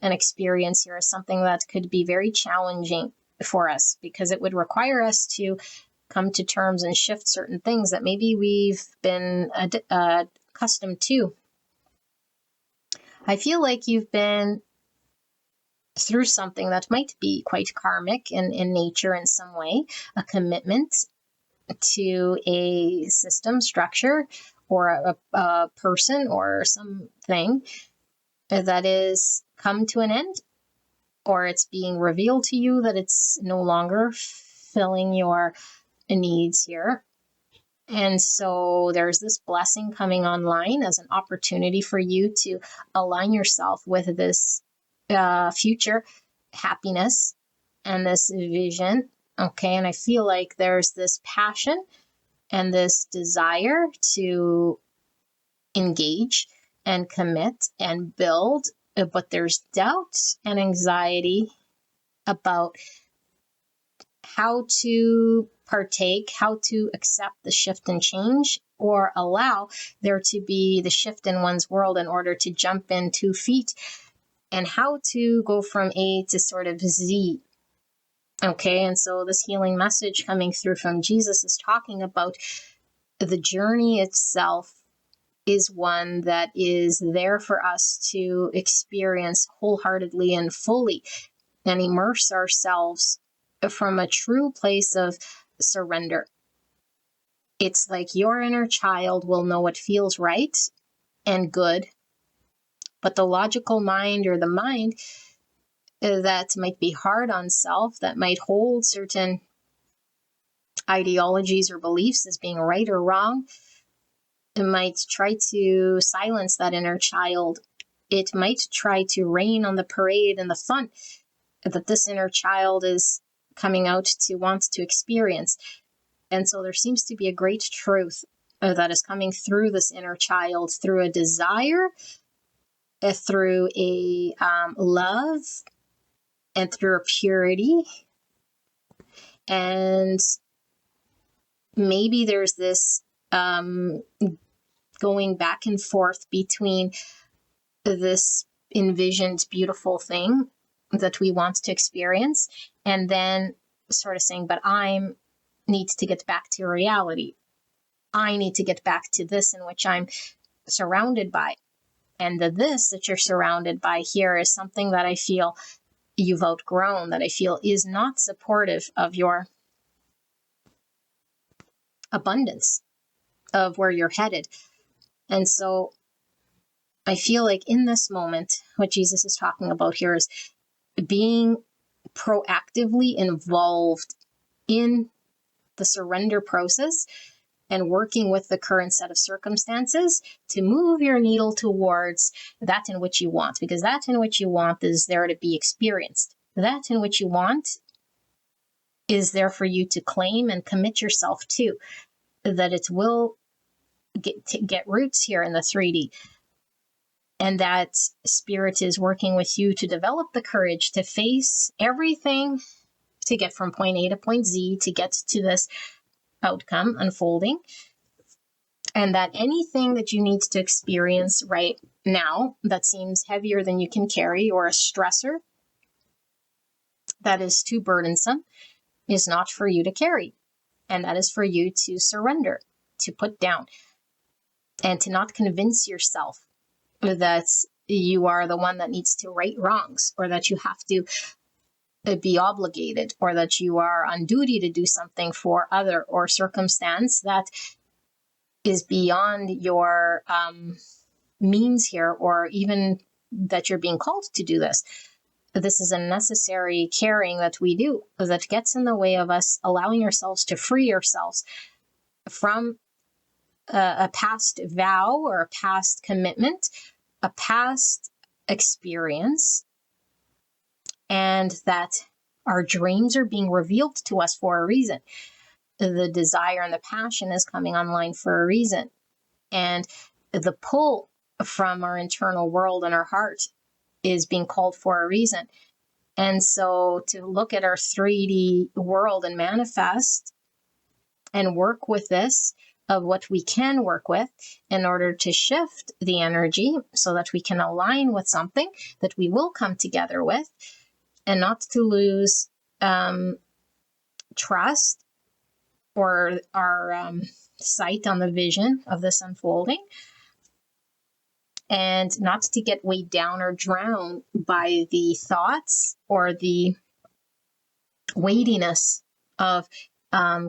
an experience here as something that could be very challenging for us, because it would require us to come to terms and shift certain things that maybe we've been accustomed to. I feel like you've been through something that might be quite karmic in nature in some way, a commitment to a system, structure, or a person or something that is come to an end, or it's being revealed to you that it's no longer filling your needs here. And so there's this blessing coming online as an opportunity for you to align yourself with this future happiness and this vision. Okay. And I feel like there's this passion and this desire to engage and commit and build, but there's doubt and anxiety about how to partake, how to accept the shift and change, or allow there to be the shift in one's world in order to jump in 2 feet, and how to go from A to sort of Z. Okay, and so this healing message coming through from Jesus is talking about the journey itself is one that is there for us to experience wholeheartedly and fully, and immerse ourselves from a true place of surrender. It's like your inner child will know what feels right and good, but the logical mind, or the mind that might be hard on self, that might hold certain ideologies or beliefs as being right or wrong, it might try to silence that inner child. It might try to rain on the parade and the fun that this inner child is coming out to want to experience. And so there seems to be a great truth that is coming through this inner child, through a desire, through a love, and through a purity. And maybe there's this going back and forth between this envisioned beautiful thing that we want to experience, and then sort of saying, but I need to get back to reality. I need to get back to this in which I'm surrounded by. And the this that you're surrounded by here is something that I feel you've outgrown, that I feel is not supportive of your abundance, of where you're headed. And so I feel like in this moment, what Jesus is talking about here is being proactively involved in the surrender process and working with the current set of circumstances to move your needle towards that in which you want, because that in which you want is there to be experienced. That in which you want is there for you to claim and commit yourself to, that it will get roots here in the 3D. And that spirit is working with you to develop the courage to face everything, to get from point A to point Z, to get to this outcome unfolding. And that anything that you need to experience right now that seems heavier than you can carry, or a stressor that is too burdensome, is not for you to carry. And that is for you to surrender, to put down, and to not convince yourself that you are the one that needs to right wrongs, or that you have to be obligated, or that you are on duty to do something for other or circumstance that is beyond your means here, or even that you're being called to do this. This is a necessary caring that we do that gets in the way of us allowing ourselves to free ourselves from a past vow or a past commitment, a past experience, and that our dreams are being revealed to us for a reason. The desire and the passion is coming online for a reason. And the pull from our internal world and our heart is being called for a reason. And so to look at our 3D world and manifest and work with this, of what we can work with, in order to shift the energy so that we can align with something that we will come together with, and not to lose trust or our sight on the vision of this unfolding, and not to get weighed down or drowned by the thoughts or the weightiness of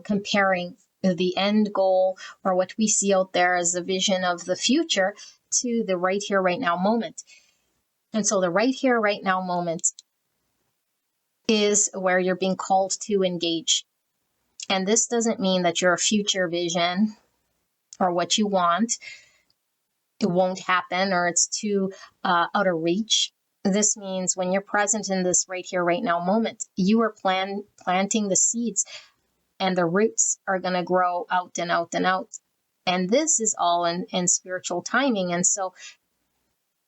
comparing the end goal or what we see out there as a vision of the future to the right here, right now moment. And so the right here, right now moment is where you're being called to engage. And this doesn't mean that your future vision or what you want, it won't happen, or it's too out of reach. This means when you're present in this right here, right now moment, you are planting the seeds, and the roots are going to grow out and out and out. And this is all in spiritual timing. And so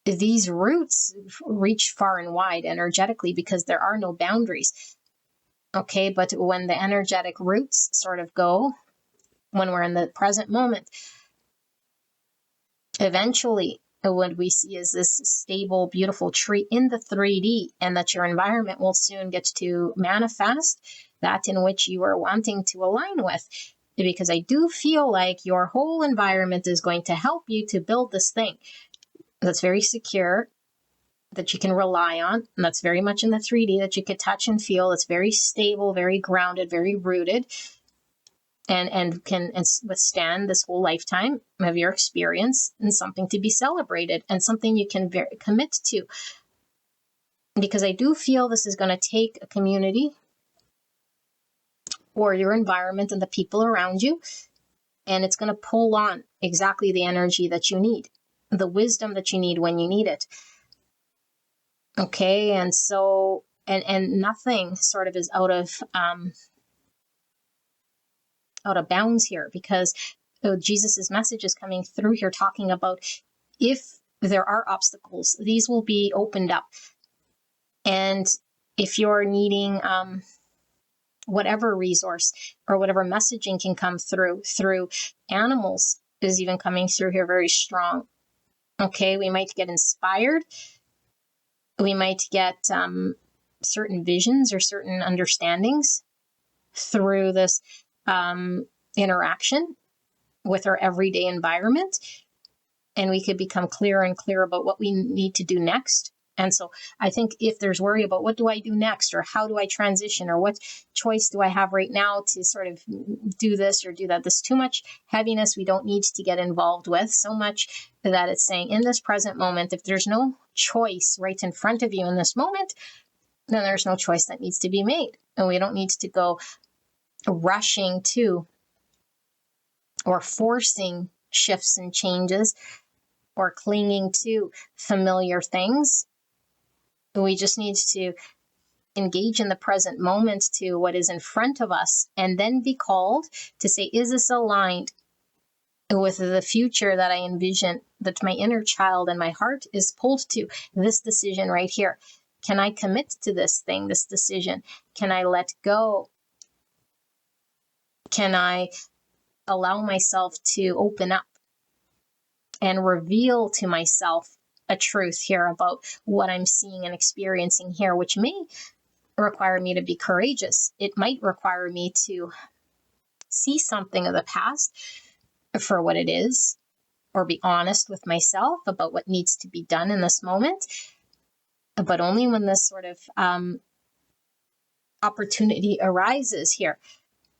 these roots reach far and wide energetically because there are no boundaries. Okay, but when the energetic roots sort of go, when we're in the present moment, eventually what we see is this stable, beautiful tree in the 3D, and that your environment will soon get to manifest that in which you are wanting to align with. Because I do feel like your whole environment is going to help you to build this thing that's very secure, that you can rely on, and that's very much in the 3D, that you could touch and feel. It's very stable, very grounded, very rooted, and can withstand this whole lifetime of your experience, and something to be celebrated and something you can commit to. Because I do feel this is going to take a community or your environment and the people around you, and it's going to pull on exactly the energy that you need, the wisdom that you need when you need it. Okay, and so, and nothing sort of is out of bounds here, because Jesus's message is coming through here talking about if there are obstacles, these will be opened up. And if you're needing whatever resource or whatever messaging can come through animals is even coming through here very strong. Okay, we might get inspired. We might get certain visions or certain understandings through this interaction with our everyday environment. And we could become clearer and clearer about what we need to do next. And so I think if there's worry about what do I do next, or how do I transition, or what choice do I have right now to sort of do this or do that, there's too much heaviness we don't need to get involved with, so much that it's saying in this present moment, if there's no choice right in front of you in this moment, then there's no choice that needs to be made. And we don't need to go rushing to or forcing shifts and changes or clinging to familiar things. We just need to engage in the present moment to what is in front of us, and then be called to say, is this aligned with the future that I envision, that my inner child and my heart is pulled to? This decision right here. Can I commit to this thing, this decision? Can I let go? Can I allow myself to open up and reveal to myself a truth here about what I'm seeing and experiencing here, which may require me to be courageous. It might require me to see something of the past for what it is, or be honest with myself about what needs to be done in this moment, but only when this sort of opportunity arises here.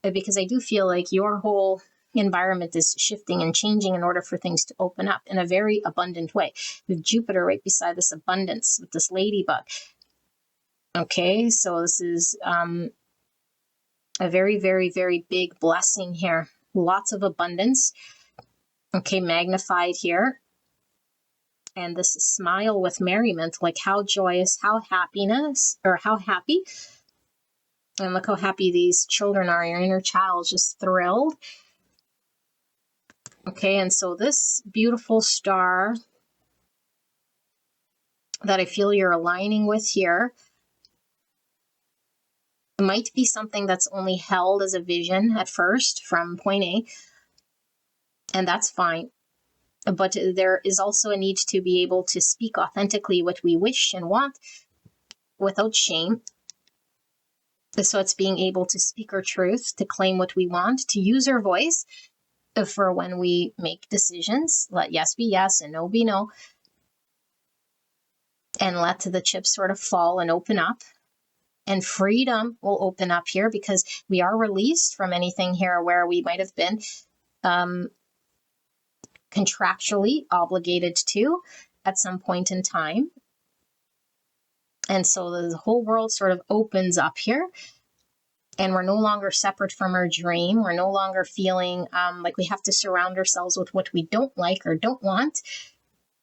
Because I do feel like your whole environment is shifting and changing in order for things to open up in a very abundant way. With Jupiter right beside this abundance with this ladybug. Okay, so this is a very, very, very big blessing here. Lots of abundance. Okay, magnified here. And this smile with merriment, like how joyous, how happiness, or how happy. And look how happy these children are. Your inner child just thrilled. Okay, and so this beautiful star that I feel you're aligning with here might be something that's only held as a vision at first from point A, and that's fine. But there is also a need to be able to speak authentically what we wish and want without shame. So it's being able to speak our truth, to claim what we want, to use our voice for when we make decisions. Let yes be yes and no be no. And let the chips sort of fall and open up. And freedom will open up here because we are released from anything here where we might have been contractually obligated to at some point in time. And so the whole world sort of opens up here. And we're no longer separate from our dream. We're no longer feeling like we have to surround ourselves with what we don't like or don't want.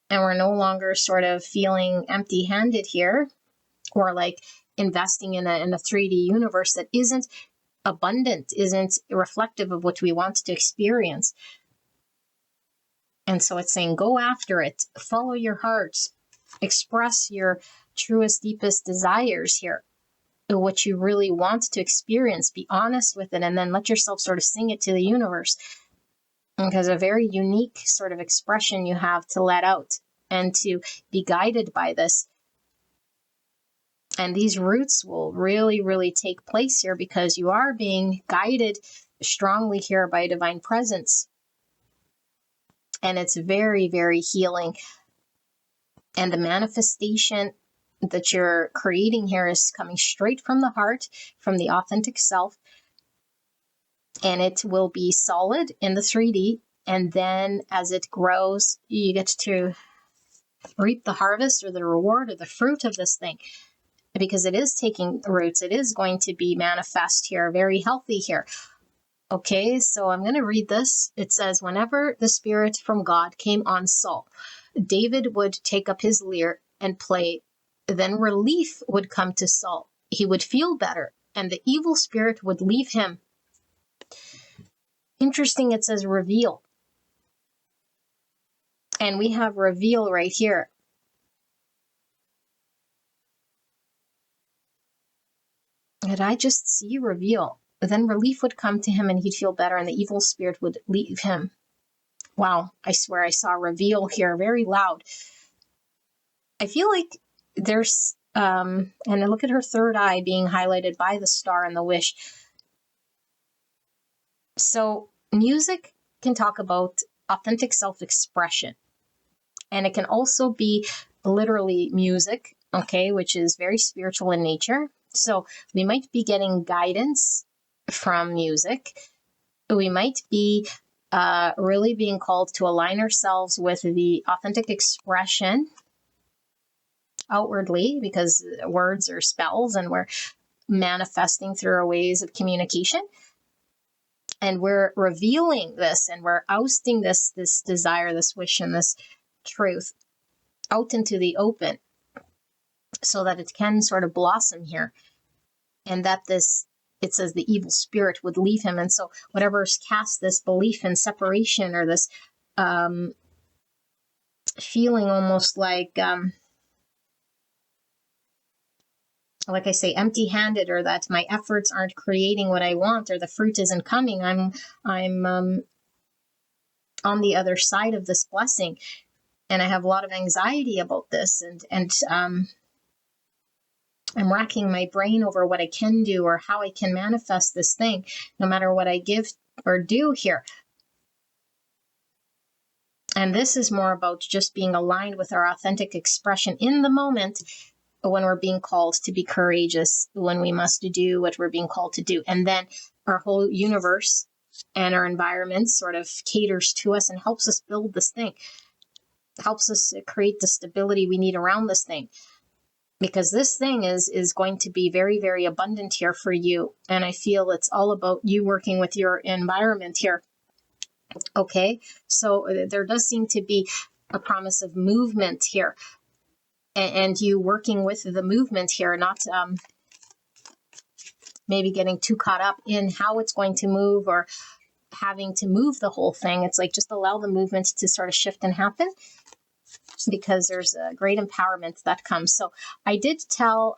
And we're no longer sort of feeling empty-handed here, or like investing in a 3D universe that isn't abundant, isn't reflective of what we want to experience. And so it's saying, go after it, follow your heart, express your truest, deepest desires here, what you really want to experience, be honest with it, and then let yourself sort of sing it to the universe. Because a very unique sort of expression you have to let out and to be guided by this. And these roots will really, really take place here because you are being guided strongly here by divine presence. And it's very, very healing. And the manifestation that you're creating here is coming straight from the heart, from the authentic self. And it will be solid in the 3D. And then as it grows, you get to reap the harvest or the reward or the fruit of this thing. Because it is taking roots. It is going to be manifest here, very healthy here. Okay, so I'm going to read this. It says, whenever the spirit from God came on Saul, David would take up his lyre and play. Then relief would come to Saul. He would feel better, and the evil spirit would leave him. Interesting, it says reveal. And we have reveal right here. Did I just see reveal? Then relief would come to him and he'd feel better, and the evil spirit would leave him. Wow, I swear I saw reveal here very loud. I feel like there's, and I look at her third eye being highlighted by the star and the wish. So music can talk about authentic self-expression. And it can also be literally music, okay, which is very spiritual in nature. So we might be getting guidance from music. We might be really being called to align ourselves with the authentic expression outwardly, because words are spells and we're manifesting through our ways of communication. And we're revealing this and we're ousting this desire, this wish, and this truth out into the open so that it can sort of blossom here. And that this, it says the evil spirit would leave him. And so whatever's cast this belief in separation or this feeling almost like I say, empty-handed, or that my efforts aren't creating what I want, or the fruit isn't coming, I'm on the other side of this blessing. And I have a lot of anxiety about this, and I'm racking my brain over what I can do or how I can manifest this thing, no matter what I give or do here. And this is more about just being aligned with our authentic expression in the moment, when we're being called to be courageous, when we must do what we're being called to do. And then our whole universe and our environment sort of caters to us and helps us build this thing, helps us create the stability we need around this thing. Because this thing is going to be very, very abundant here for you. And I feel it's all about you working with your environment here. Okay, so there does seem to be a promise of movement here. And you working with the movement here, not maybe getting too caught up in how it's going to move or having to move the whole thing. It's like just allow the movement to sort of shift and happen, because there's a great empowerment that comes. So I did tell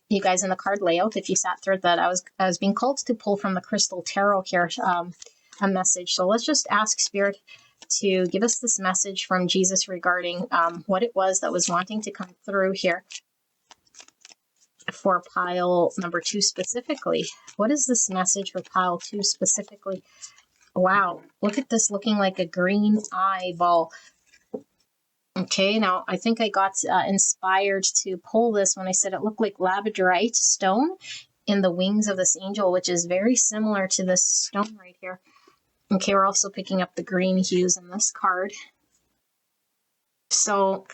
you guys in the card layout, if you sat through it, that I was being called to pull from the Crystal Tarot here a message. So let's just ask Spirit to give us this message from Jesus regarding what it was that was wanting to come through here for pile number 2 specifically. What is this message for pile 2 specifically? Wow, look at this looking like a green eyeball. Okay, now I think I got inspired to pull this when I said it looked like labradorite stone in the wings of this angel, which is very similar to this stone right here. Okay, we're also picking up the green hues in this card. So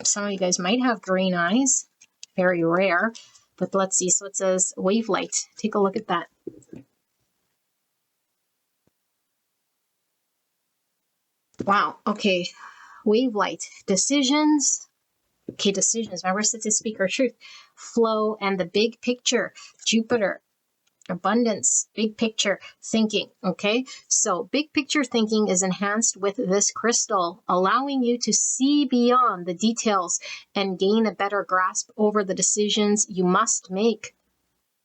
some of you guys might have green eyes, very rare, but let's see. So it says wave light. Take a look at that. Wow, okay. Wave light. Decisions. Okay, decisions. Remember, sit to speak our truth. Flow and the big picture. Jupiter. Abundance, big picture thinking. Okay, so big picture thinking is enhanced with this crystal, allowing you to see beyond the details and gain a better grasp over the decisions you must make.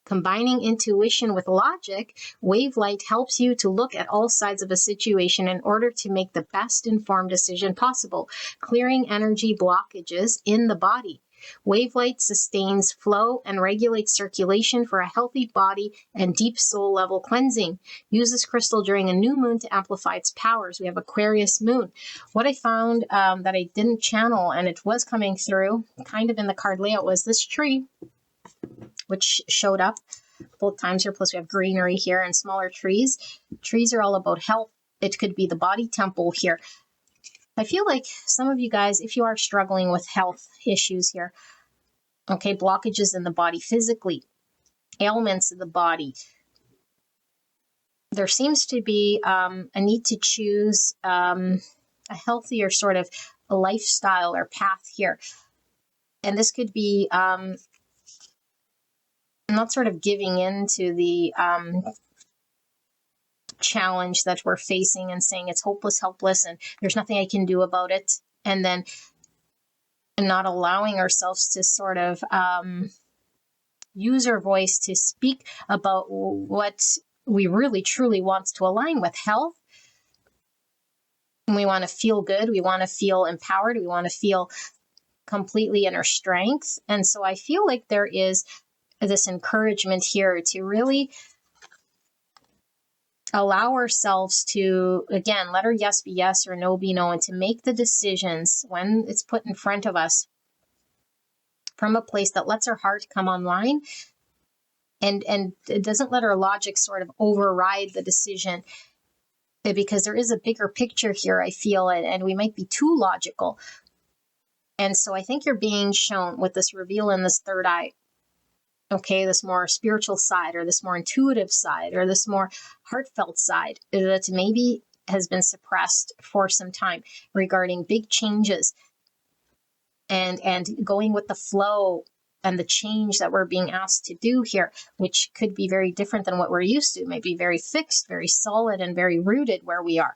Combining intuition with logic, wave light helps you to look at all sides of a situation in order to make the best informed decision possible, clearing energy blockages in the body. Wave light sustains flow and regulates circulation for a healthy body and deep soul level cleansing. Use this crystal during a new moon to amplify its powers. We have Aquarius moon. What I found that I didn't channel, and it was coming through kind of in the card layout, was this tree, which showed up both times here. Plus we have greenery here and smaller trees. Trees are all about health. It could be the body temple here. I feel like some of you guys, if you are struggling with health issues here, okay, blockages in the body physically, ailments in the body, there seems to be a need to choose a healthier sort of a lifestyle or path here. And this could be not sort of giving in to the challenge that we're facing and saying it's hopeless, helpless, and there's nothing I can do about it. And then not allowing ourselves to sort of use our voice to speak about what we really truly want to align with health. And we want to feel good. We want to feel empowered. We want to feel completely in our strength. And so I feel like there is this encouragement here to really allow ourselves to, again, let our yes be yes or no be no, and to make the decisions when it's put in front of us from a place that lets our heart come online and it doesn't let our logic sort of override the decision, because there is a bigger picture here, I feel, and we might be too logical. And so I think you're being shown with this reveal in this third eye, okay, this more spiritual side or this more intuitive side or this more heartfelt side that maybe has been suppressed for some time regarding big changes and going with the flow and the change that we're being asked to do here, which could be very different than what we're used to. It might be very fixed, very solid, and very rooted where we are.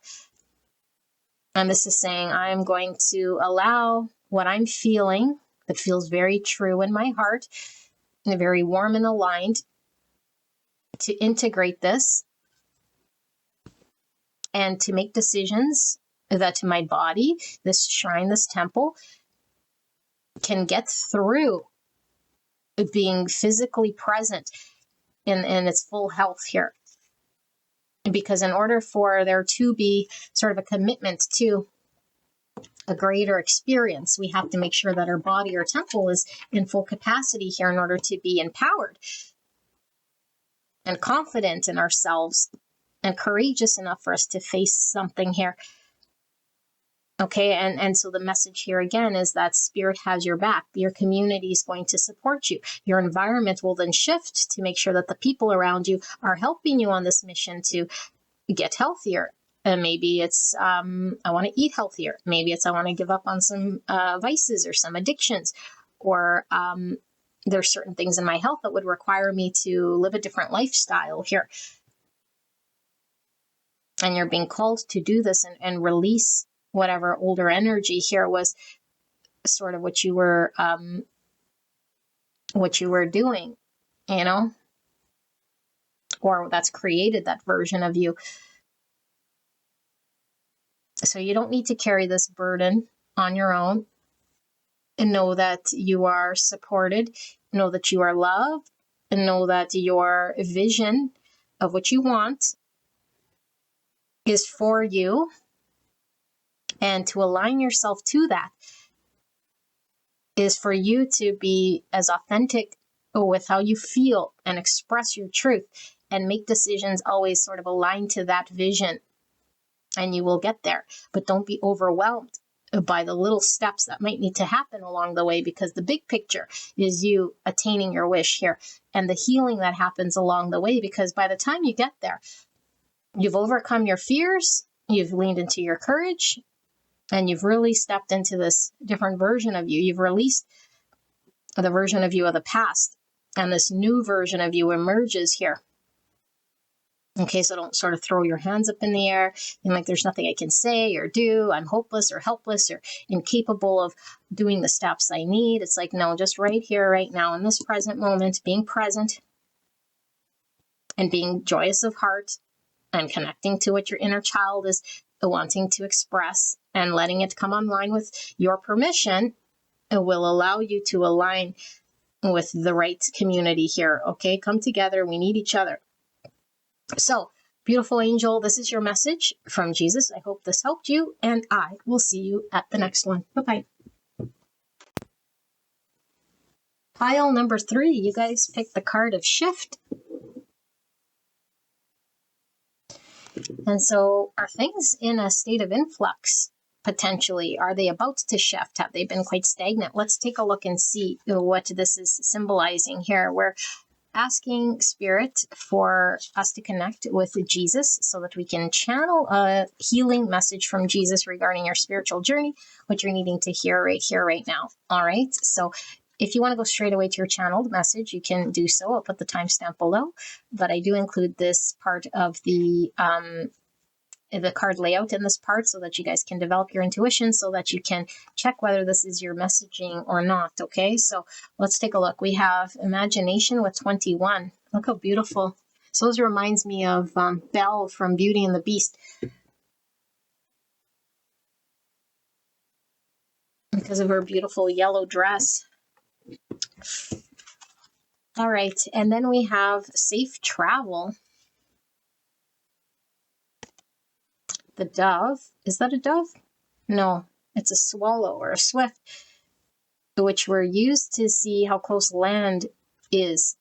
And this is saying, I'm going to allow what I'm feeling that feels very true in my heart, and very warm and aligned, to integrate this and to make decisions that my body, this shrine, this temple, can get through being physically present in its full health here. Because in order for there to be sort of a commitment to a greater experience, we have to make sure that our body or temple is in full capacity here in order to be empowered and confident in ourselves and courageous enough for us to face something here. Okay, and so the message here again is that spirit has your back. Your community is going to support you. Your environment will then shift to make sure that the people around you are helping you on this mission to get healthier. And maybe it's, I want to eat healthier. Maybe it's, I want to give up on some vices or some addictions. Or there's certain things in my health that would require me to live a different lifestyle here. And you're being called to do this and release whatever older energy here was sort of what you were doing, you know, or that's created that version of you. So you don't need to carry this burden on your own, and know that you are supported, know that you are loved, and know that your vision of what you want is for you. And to align yourself to that is for you to be as authentic with how you feel and express your truth and make decisions always sort of aligned to that vision. And you will get there. But don't be overwhelmed by the little steps that might need to happen along the way, because the big picture is you attaining your wish here and the healing that happens along the way. Because by the time you get there, you've overcome your fears, you've leaned into your courage, and you've really stepped into this different version of you. You've released the version of you of the past, and this new version of you emerges here. Okay, so don't sort of throw your hands up in the air and like there's nothing I can say or do. I'm hopeless or helpless or incapable of doing the steps I need. It's like, no, just right here, right now, in this present moment, being present and being joyous of heart and connecting to what your inner child is wanting to express and letting it come online with your permission, it will allow you to align with the right community here. Okay, come together. We need each other. So, beautiful angel, this is your message from Jesus. I hope this helped you, and I will see you at the next one. Bye-bye. Pile number 3, you guys picked the card of shift. And so, are things in a state of influx, potentially? Are they about to shift? Have they been quite stagnant? Let's take a look and see what this is symbolizing here. We're asking Spirit for us to connect with Jesus so that we can channel a healing message from Jesus regarding your spiritual journey, what you're needing to hear, right now. All right. So if you want to go straight away to your channeled message, you can do so. I'll put the timestamp below, but I do include this part of the card layout in this part so that you guys can develop your intuition so that you can check whether this is your messaging or not. Okay, so let's take a look. We have imagination with 21. Look how beautiful. So this reminds me of Belle from Beauty and the Beast, because of her beautiful yellow dress. All right, and then we have safe travel. The dove. Is that a dove? No, it's a swallow or a swift, which were used to see how close land is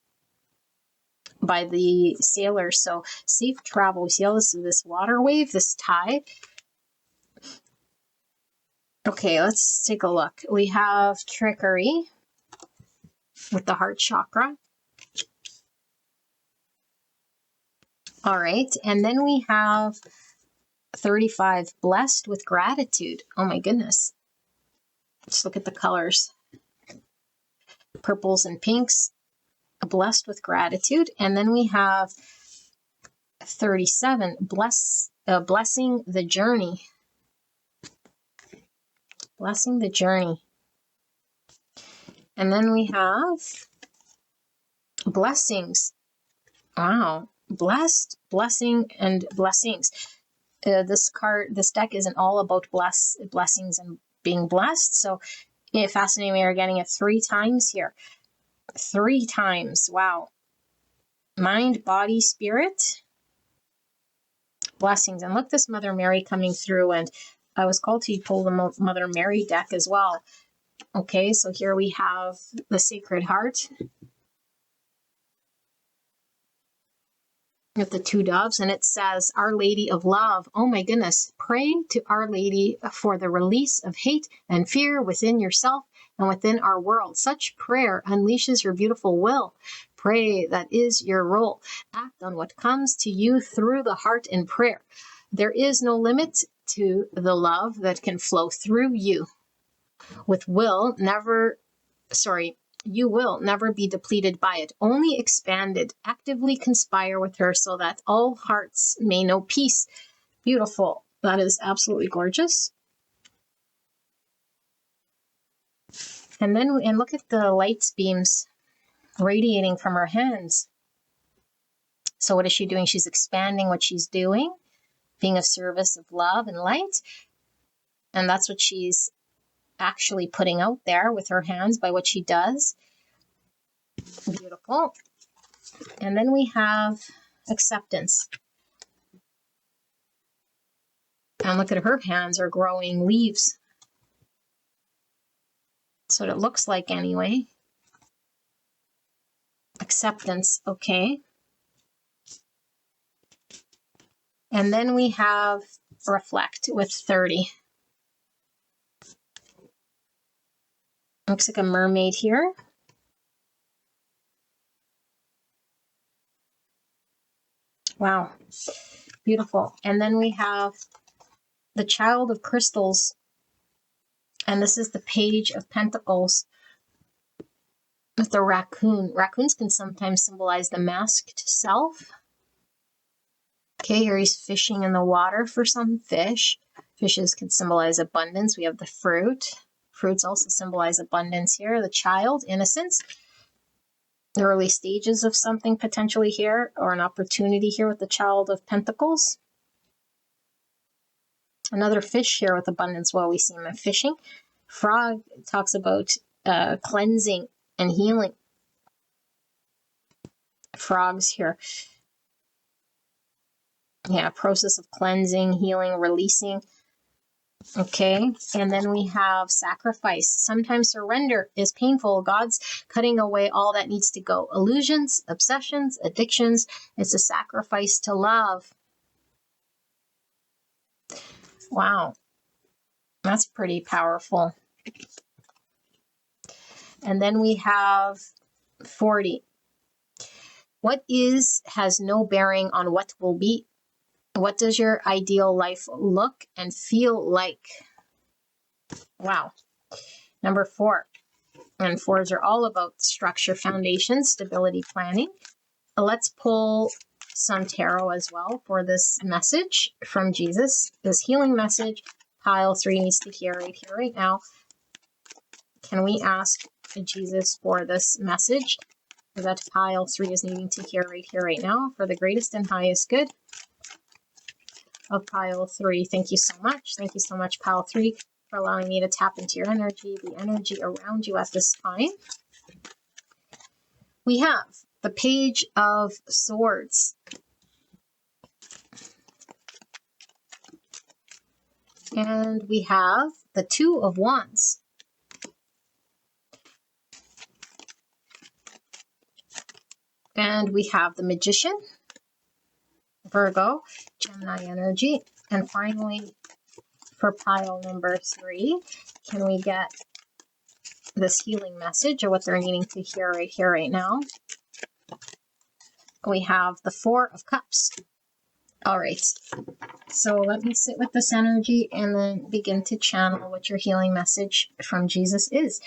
by the sailors. So safe travel. We see all this water wave, this tide. Okay, let's take a look. We have trickery with the heart chakra. All right, and then we have 35, blessed with gratitude. Oh my goodness. Just look at the colors. Purples and pinks, blessed with gratitude. And then we have 37, blessing the journey. Blessing the journey. And then we have blessings. Wow. Blessed, blessing, and blessings. this deck isn't all about blessings and being blessed. So fascinating. We are getting it 3 times here. 3 times. Wow. Mind, body, spirit. Blessings. And look, this Mother Mary coming through. And I was called to pull the Mother Mary deck as well. Okay, so here we have the Sacred Heart with the 2 doves, and it says, Our Lady of Love. Oh my goodness. Pray to Our Lady for the release of hate and fear within yourself and within our world. Such prayer unleashes your beautiful will. Pray, that is your role. Act on what comes to you through the heart in prayer. There is no limit to the love that can flow through you. You will never be depleted by it, only expanded. Actively conspire with her so that all hearts may know peace. Beautiful. That is absolutely gorgeous. And look at the light beams radiating from her hands. So what is she doing? She's expanding what she's doing, being of service of love and light. And that's what she's actually putting out there with her hands by what she does. Beautiful. And then we have acceptance. And look at her hands are growing leaves. That's what it looks like anyway. Acceptance, okay. And then we have reflect with 30. Looks like a mermaid here. Wow, beautiful. And then we have the Child of Crystals. And this is the Page of Pentacles with the raccoon. Raccoons can sometimes symbolize the masked self. Okay, here he's fishing in the water for some fish. Fishes can symbolize abundance. We have the fruit. Fruits also symbolize abundance here. The child, innocence. The early stages of something potentially here, or an opportunity here with the Child of Pentacles. Another fish here with abundance. Well, we see him fishing. Frog talks about cleansing and healing. Frogs here. Yeah, process of cleansing, healing, releasing. Okay, and then we have sacrifice. Sometimes surrender is painful. God's cutting away all that needs to go. Illusions, obsessions, addictions. It's a sacrifice to love. Wow, that's pretty powerful. And then we have 40. What is has no bearing on what will be. What does your ideal life look and feel like? Wow. Number 4. And 4s are all about structure, foundation, stability, planning. Let's pull some tarot as well for this message from Jesus. This healing message, pile 3 needs to hear right here, right now. Can we ask Jesus for this message that pile 3 is needing to hear right here, right now, for the greatest and highest good of pile 3. Thank you so much. Thank you so much, pile 3, for allowing me to tap into your energy, the energy around you at this time. We have the Page of Swords. And we have the 2 of Wands. And we have the Magician, Virgo, Gemini energy. And finally, for pile number 3, can we get this healing message or what they're needing to hear right here, right now? We have the 4 of Cups. All right. So let me sit with this energy and then begin to channel what your healing message from Jesus is.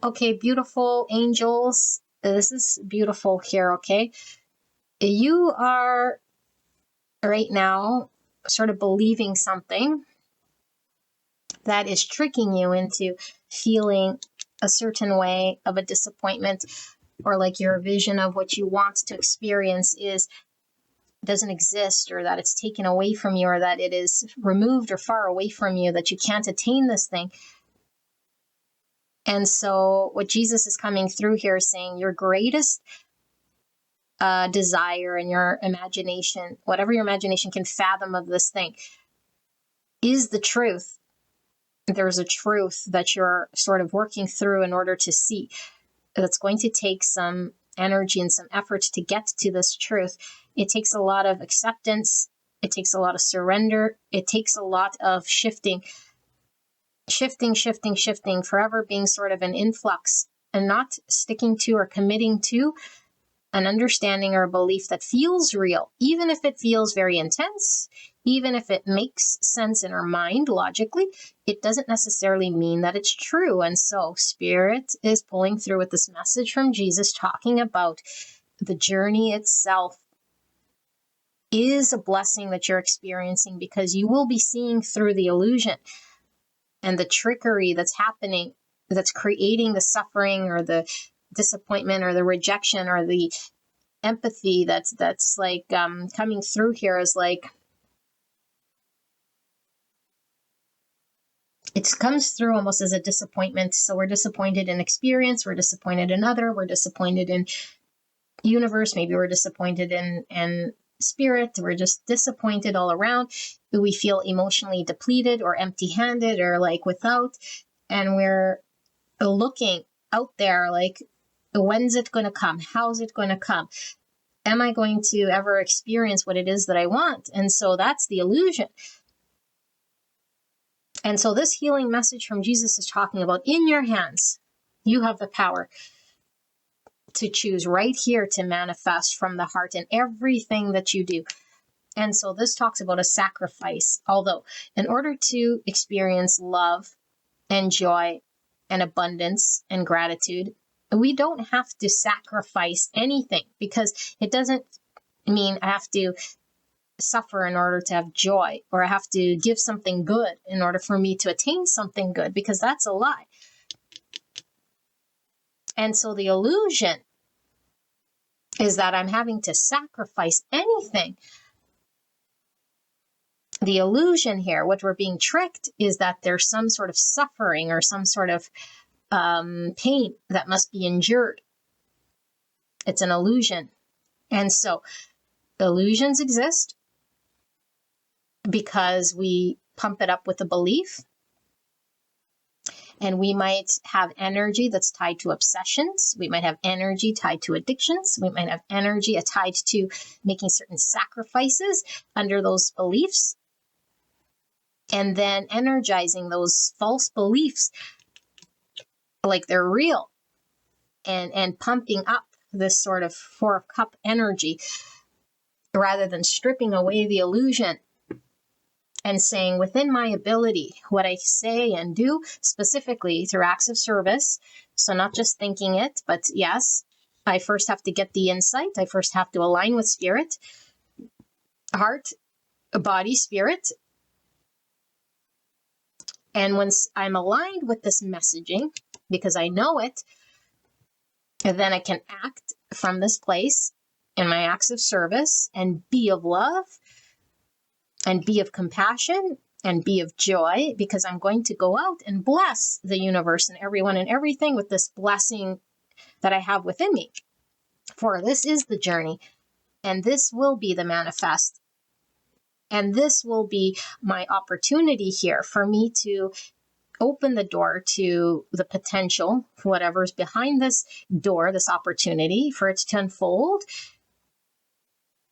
Okay, beautiful angels. This is beautiful here, okay? You are right now sort of believing something that is tricking you into feeling a certain way of a disappointment, or like your vision of what you want to experience doesn't exist, or that it's taken away from you, or that it is removed or far away from you, that you can't attain this thing. And so what Jesus is coming through here is saying your greatest desire and your imagination, whatever your imagination can fathom of this thing, is the truth. There's a truth that you're sort of working through in order to see. That's going to take some energy and some effort to get to this truth. It takes a lot of acceptance. It takes a lot of surrender. It takes a lot of shifting, forever being sort of an influx and not sticking to or committing to an understanding or a belief that feels real, even if it feels very intense, even if it makes sense in our mind logically. It doesn't necessarily mean that it's true. And so Spirit is pulling through with this message from Jesus, talking about the journey itself is a blessing that you're experiencing, because you will be seeing through the illusion and the trickery that's happening, that's creating the suffering or the disappointment or the rejection or the empathy that's like coming through here is like, it comes through almost as a disappointment. So we're disappointed in experience, we're disappointed in other, we're disappointed in universe, maybe we're disappointed in spirit, we're just disappointed all around. We feel emotionally depleted or empty-handed or like without, and we're looking out there like, when's it going to come? How's it going to come? Am I going to ever experience what it is that I want? And so that's the illusion. And so this healing message from Jesus is talking about, in your hands, you have the power to choose right here to manifest from the heart in everything that you do. And so this talks about a sacrifice. Although in order to experience love and joy and abundance and gratitude, we don't have to sacrifice anything, because it doesn't mean I have to suffer in order to have joy, or I have to give something good in order for me to attain something good, because that's a lie. And so the illusion is that I'm having to sacrifice anything. The illusion here, what we're being tricked, is that there's some sort of suffering or some sort of pain that must be endured. It's an illusion. And so illusions exist because we pump it up with a belief. And we might have energy that's tied to obsessions. We might have energy tied to addictions. We might have energy tied to making certain sacrifices under those beliefs. And then energizing those false beliefs like they're real, and pumping up this sort of 4-cup energy, rather than stripping away the illusion and saying, within my ability, what I say and do, specifically through acts of service. So not just thinking it, but yes, I first have to get the insight. I first have to align with spirit, heart, body, spirit. And once I'm aligned with this messaging, because I know it, then I can act from this place in my acts of service and be of love and be of compassion and be of joy, because I'm going to go out and bless the universe and everyone and everything with this blessing that I have within me. For this is the journey, and this will be the manifest. And this will be my opportunity here for me to open the door to the potential, whatever's behind this door, this opportunity for it to unfold.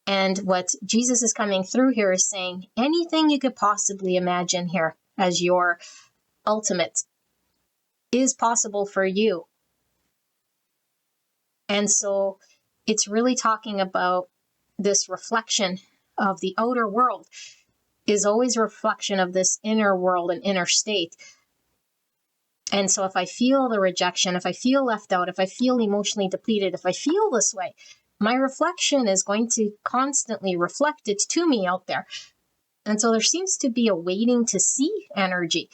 And what Jesus is coming through here is saying, anything you could possibly imagine here as your ultimate is possible for you. And so it's really talking about this reflection of the outer world is always a reflection of this inner world and inner state. And so if I feel the rejection, if I feel left out, if I feel emotionally depleted, if I feel this way, my reflection is going to constantly reflect it to me out there. And so there seems to be a waiting to see energy.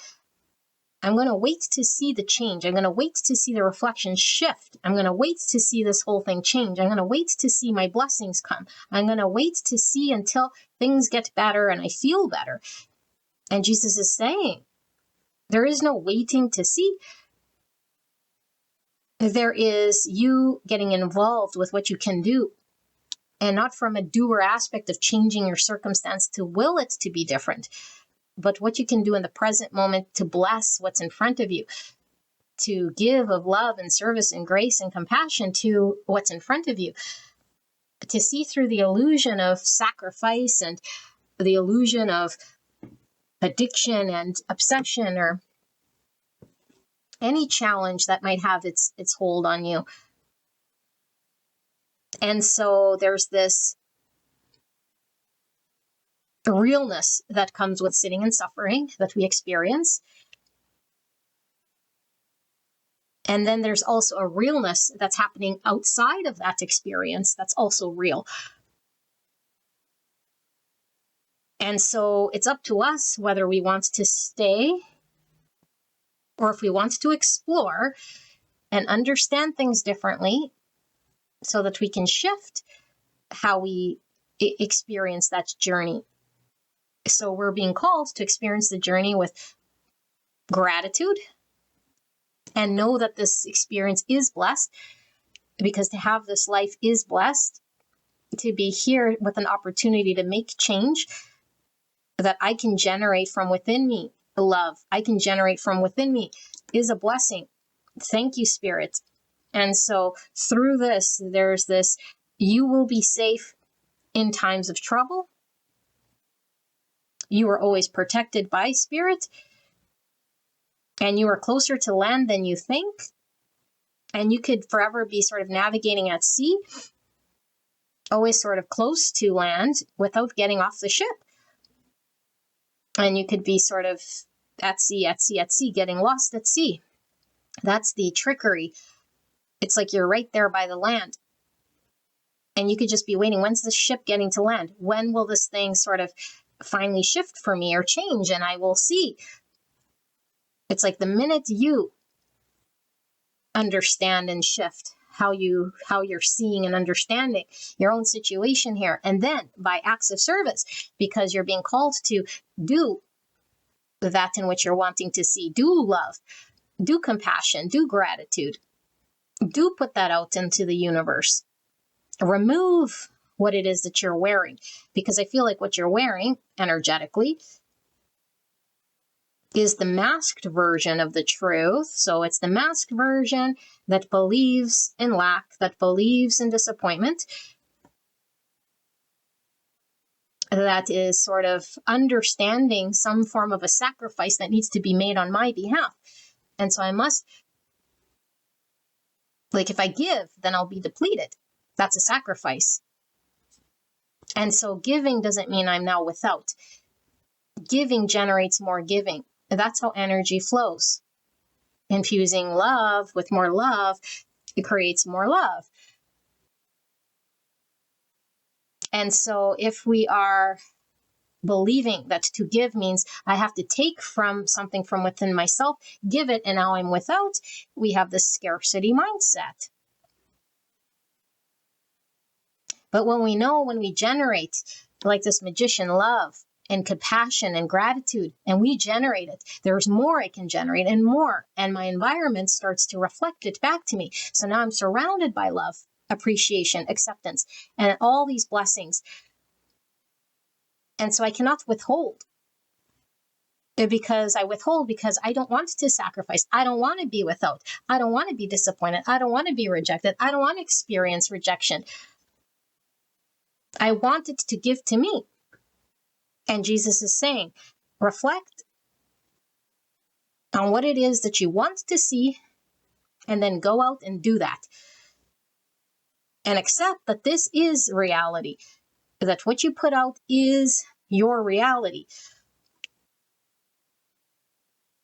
I'm going to wait to see the change. I'm going to wait to see the reflection shift. I'm going to wait to see this whole thing change. I'm going to wait to see my blessings come. I'm going to wait to see until things get better and I feel better. And Jesus is saying, there is no waiting to see. There is you getting involved with what you can do, and not from a doer aspect of changing your circumstance to will it to be different, but what you can do in the present moment to bless what's in front of you, to give of love and service and grace and compassion to what's in front of you, to see through the illusion of sacrifice and the illusion of addiction and obsession or any challenge that might have its hold on you. And so there's this realness that comes with sitting and suffering that we experience. And then there's also a realness that's happening outside of that experience that's also real. And so it's up to us whether we want to stay or if we want to explore and understand things differently so that we can shift how we experience that journey. So we're being called to experience the journey with gratitude and know that this experience is blessed, because to have this life is blessed, to be here with an opportunity to make change that I can generate from within me. Love I can generate from within me is a blessing. Thank you, Spirit. And so through this, there's this, you will be safe in times of trouble. You are always protected by Spirit, and you are closer to land than you think. And you could forever be sort of navigating at sea, always sort of close to land without getting off the ship. And you could be sort of at sea, getting lost at sea. That's the trickery. It's like you're right there by the land. And you could just be waiting. When's the ship getting to land? When will this thing sort of finally shift for me or change? And I will see. It's like the minute you understand and shift how you're seeing and understanding your own situation here, and then by acts of service, because you're being called to do that in which you're wanting to see, do love, do compassion, do gratitude, do put that out into the universe. Remove what it is that you're wearing, because I feel like what you're wearing energetically is the masked version of the truth. So it's the masked version that believes in lack, that believes in disappointment, that is sort of understanding some form of a sacrifice that needs to be made on my behalf. And so I must, like, if I give, then I'll be depleted. That's a sacrifice. And so giving doesn't mean I'm now without. Giving generates more giving. That's how energy flows. Infusing love with more love, it creates more love. And so if we are believing that to give means I have to take from something from within myself, give it, and now I'm without, we have this scarcity mindset. But when we generate like this magician love and compassion and gratitude, and we generate it, there's more I can generate and more. And my environment starts to reflect it back to me. So now I'm surrounded by love, appreciation, acceptance, and all these blessings. And so I cannot withhold. Because I withhold because I don't want to sacrifice. I don't want to be without. I don't want to be disappointed. I don't want to be rejected. I don't want to experience rejection. I want it to give to me. And Jesus is saying, reflect on what it is that you want to see, and then go out and do that. And accept that this is reality, that what you put out is your reality.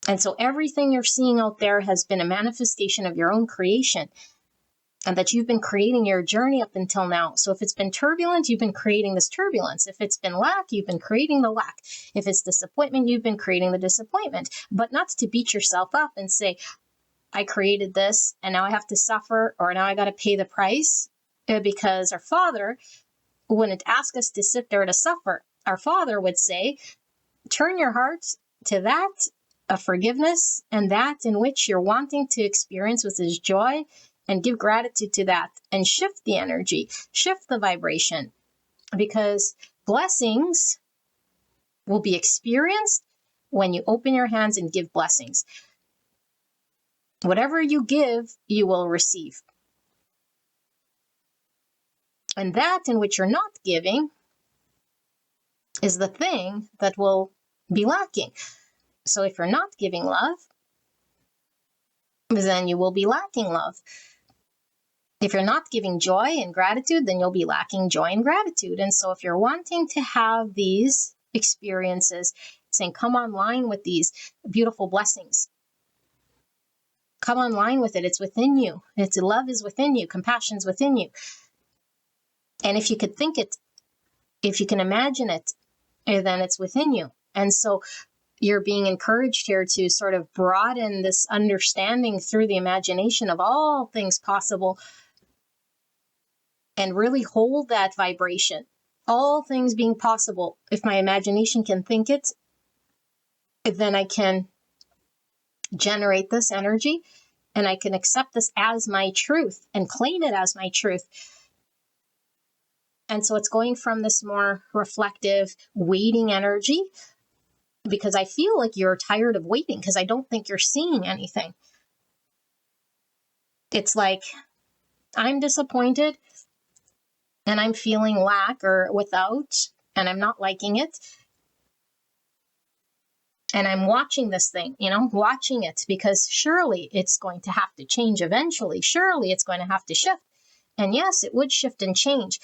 And so everything you're seeing out there has been a manifestation of your own creation. and that you've been creating your journey up until now. So if it's been turbulent, you've been creating this turbulence. If it's been lack, you've been creating the lack. If it's disappointment, you've been creating the disappointment. But not to beat yourself up and say, I created this and now I have to suffer, or now I got to pay the price, because our Father wouldn't ask us to sit there to suffer. Our Father would say, turn your heart to that of forgiveness and that in which you're wanting to experience with His joy, and give gratitude to that, and shift the energy, shift the vibration, because blessings will be experienced when you open your hands and give blessings. Whatever you give, you will receive. And that in which you're not giving is the thing that will be lacking. So if you're not giving love, then you will be lacking love. If you're not giving joy and gratitude, then you'll be lacking joy and gratitude. And so if you're wanting to have these experiences, saying, come online with these beautiful blessings, come online with it. It's within you. It's love is within you. Compassion's within you. And if you could think it, if you can imagine it, then it's within you. And so you're being encouraged here to sort of broaden this understanding through the imagination of all things possible, and really hold that vibration. All things being possible. If my imagination can think it, then I can generate this energy, and I can accept this as my truth and claim it as my truth. And so it's going from this more reflective, waiting energy, because I feel like you're tired of waiting, because I don't think you're seeing anything. It's like, I'm disappointed and I'm feeling lack or without, and I'm not liking it. And I'm watching this thing, watching it, because surely it's going to have to change eventually. Surely it's going to have to shift. And yes, it would shift and change,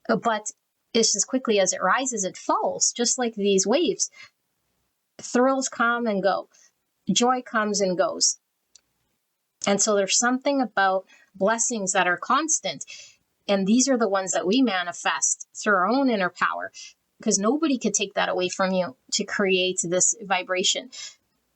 but it's as quickly as it rises, it falls, just like these waves. Thrills come and go. Joy comes and goes. And so there's something about blessings that are constant. And these are the ones that we manifest through our own inner power, because nobody could take that away from you to create this vibration,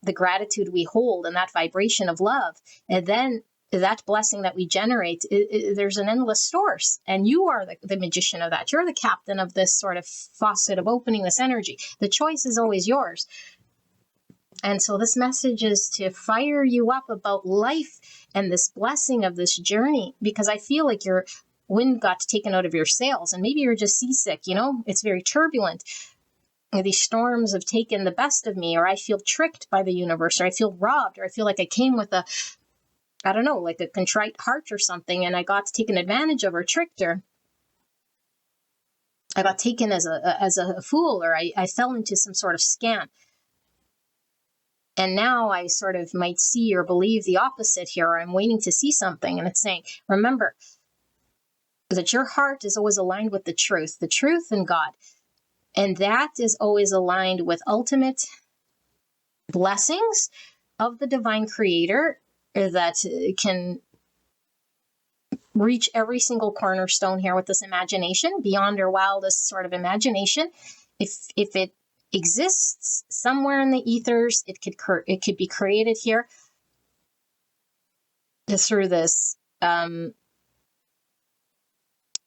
the gratitude we hold, and that vibration of love. And then that blessing that we generate, there's an endless source. And you are the magician of that. You're the captain of this sort of faucet of opening this energy. The choice is always yours. And so this message is to fire you up about life and this blessing of this journey, because I feel like your wind got taken out of your sails, and maybe you're just seasick, it's very turbulent. These storms have taken the best of me, or I feel tricked by the universe, or I feel robbed, or I feel like I came with like a contrite heart or something, and I got taken advantage of or tricked, or I got taken as a fool, or I fell into some sort of scam. And now I sort of might see or believe the opposite here, or I'm waiting to see something, and it's saying, remember that your heart is always aligned with the truth and God. And that is always aligned with ultimate blessings of the divine creator that can reach every single cornerstone here with this imagination, beyond our wildest sort of imagination. If it exists somewhere in the ethers, it could be created here through this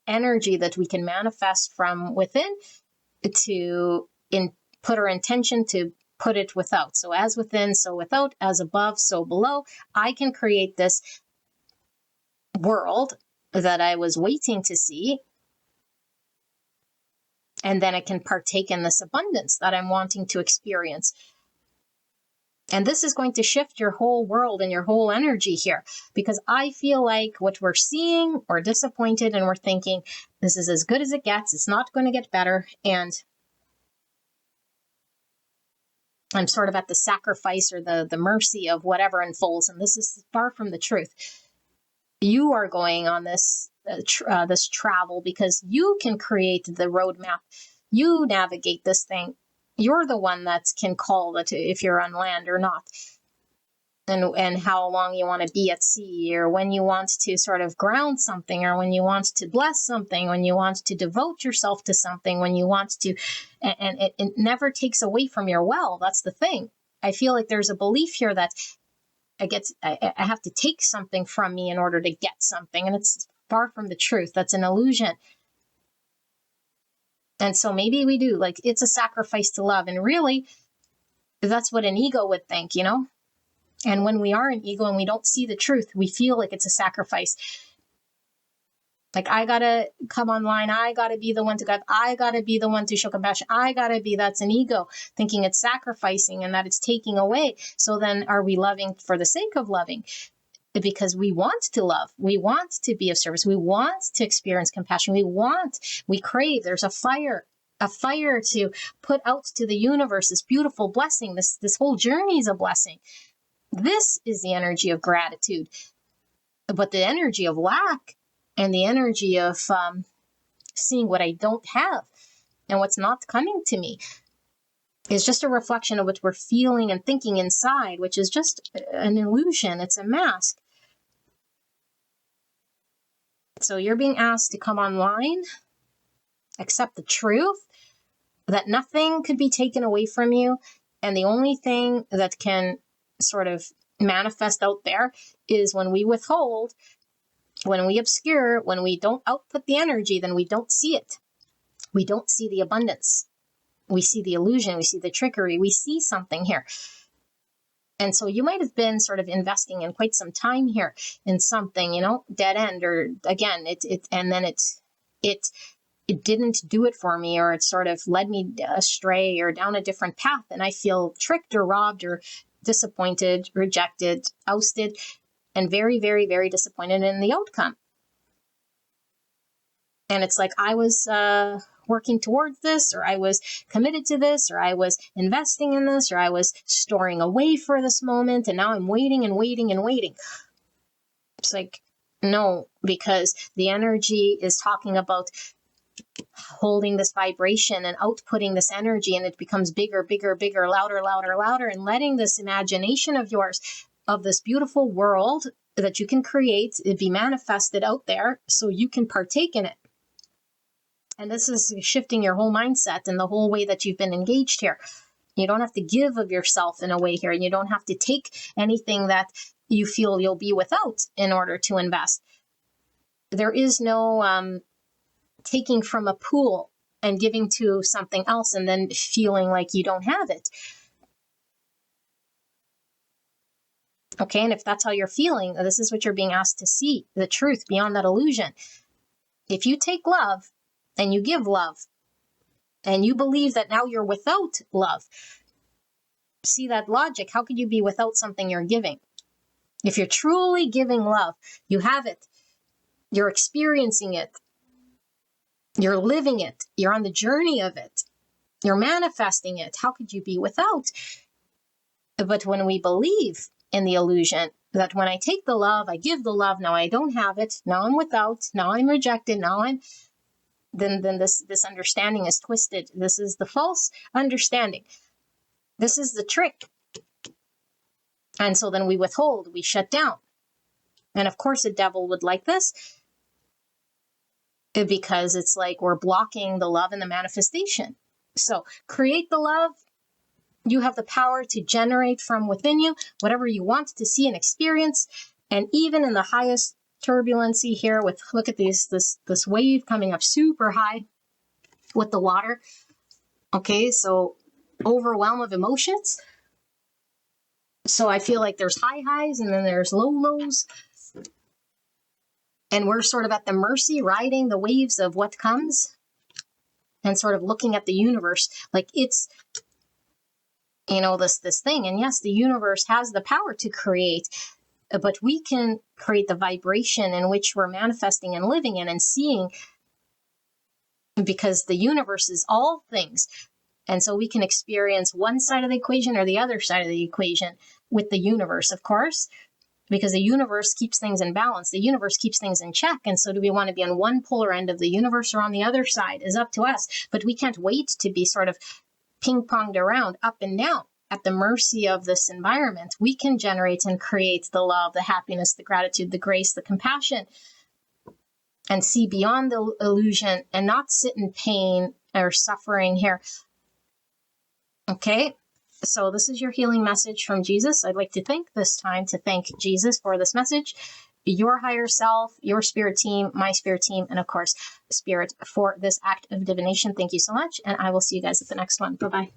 energy that we can manifest from within, to put our intention to put it without. So as within, so without, as above, so below. I can create this world that I was waiting to see, and then I can partake in this abundance that I'm wanting to experience. And this is going to shift your whole world and your whole energy here, because I feel like what we're seeing, we're disappointed, and we're thinking, this is as good as it gets. It's not going to get better. And I'm sort of at the sacrifice or the mercy of whatever unfolds. And this is far from the truth. You are going on this travel because you can create the roadmap. You navigate this thing. You're the one that can call it if you're on land or not. and how long you want to be at sea, or when you want to sort of ground something, or when you want to bless something, when you want to devote yourself to something, when you want to, and it never takes away from your well. That's the thing. I feel like there's a belief here that I have to take something from me in order to get something, and it's far from the truth. That's an illusion. And so maybe we do, like, it's a sacrifice to love, and really that's what an ego would think, you know? And when we are an ego and we don't see the truth, we feel like it's a sacrifice. Like, I gotta come online, I gotta be the one to God, I gotta be the one to show compassion, that's an ego, thinking it's sacrificing and that it's taking away. So then are we loving for the sake of loving? Because we want to love, we want to be of service, we want to experience compassion, we crave, there's a fire to put out to the universe, this beautiful blessing, this whole journey is a blessing. This is the energy of gratitude. But the energy of lack and the energy of seeing what I don't have and what's not coming to me is just a reflection of what we're feeling and thinking inside, which is just an illusion. It's a mask. So you're being asked to come online, accept the truth that nothing could be taken away from you. And the only thing that can sort of manifest out there is when we withhold, when we obscure, when we don't output the energy, then we don't see it. We don't see the abundance. We see the illusion. We see the trickery. We see something here. And so you might have been sort of investing in quite some time here in something, you know, dead end, or again, it didn't do it for me, or it sort of led me astray or down a different path. And I feel tricked or robbed or disappointed, rejected, ousted, and very, very, very disappointed in the outcome. And it's like I was working towards this, or I was committed to this, or I was investing in this, or I was storing away for this moment, and now I'm waiting and waiting and waiting. It's like, no, because the energy is talking about holding this vibration and outputting this energy, and it becomes bigger, bigger, bigger, louder, louder, louder, and letting this imagination of yours, of this beautiful world that you can create, it be manifested out there so you can partake in it. And this is shifting your whole mindset and the whole way that you've been engaged here. You don't have to give of yourself in a way here, and you don't have to take anything that you feel you'll be without in order to invest. There is no taking from a pool and giving to something else and then feeling like you don't have it. Okay, and if that's how you're feeling, this is what you're being asked to see, the truth beyond that illusion. If you take love and you give love, and you believe that now you're without love, see that logic. How could you be without something you're giving? If you're truly giving love, you have it. You're experiencing it. You're living it. You're on the journey of it. You're manifesting it. How could you be without? But when we believe in the illusion that when I take the love, I give the love, now I don't have it, now I'm without, now I'm rejected, now I'm, then this understanding is twisted. This is the false understanding. This is the trick. And so then we withhold, we shut down. And of course the devil would like this, because it's like we're blocking the love and the manifestation. So create the love. You have the power to generate from within you whatever you want to see and experience. And even in the highest turbulency here with, look at this wave coming up super high with the water. Okay, so overwhelm of emotions. So I feel like there's high highs and then there's low lows. And we're sort of at the mercy, riding the waves of what comes and sort of looking at the universe like it's, you know, this thing. And yes, the universe has the power to create, but we can create the vibration in which we're manifesting and living in and seeing, because the universe is all things. And so we can experience one side of the equation or the other side of the equation with the universe, of course, because the universe keeps things in balance. The universe keeps things in check. And so do we want to be on one polar end of the universe or on the other side is up to us. But we can't wait to be sort of ping-ponged around up and down. at the mercy of this environment, we can generate and create the love, the happiness, the gratitude, the grace, the compassion, and see beyond the illusion and not sit in pain or suffering here. Okay, so this is your healing message from Jesus. I'd like to take this time to thank Jesus for this message, your higher self, your spirit team, my spirit team, and of course, Spirit for this act of divination. Thank you so much, and I will see you guys at the next one. Bye-bye.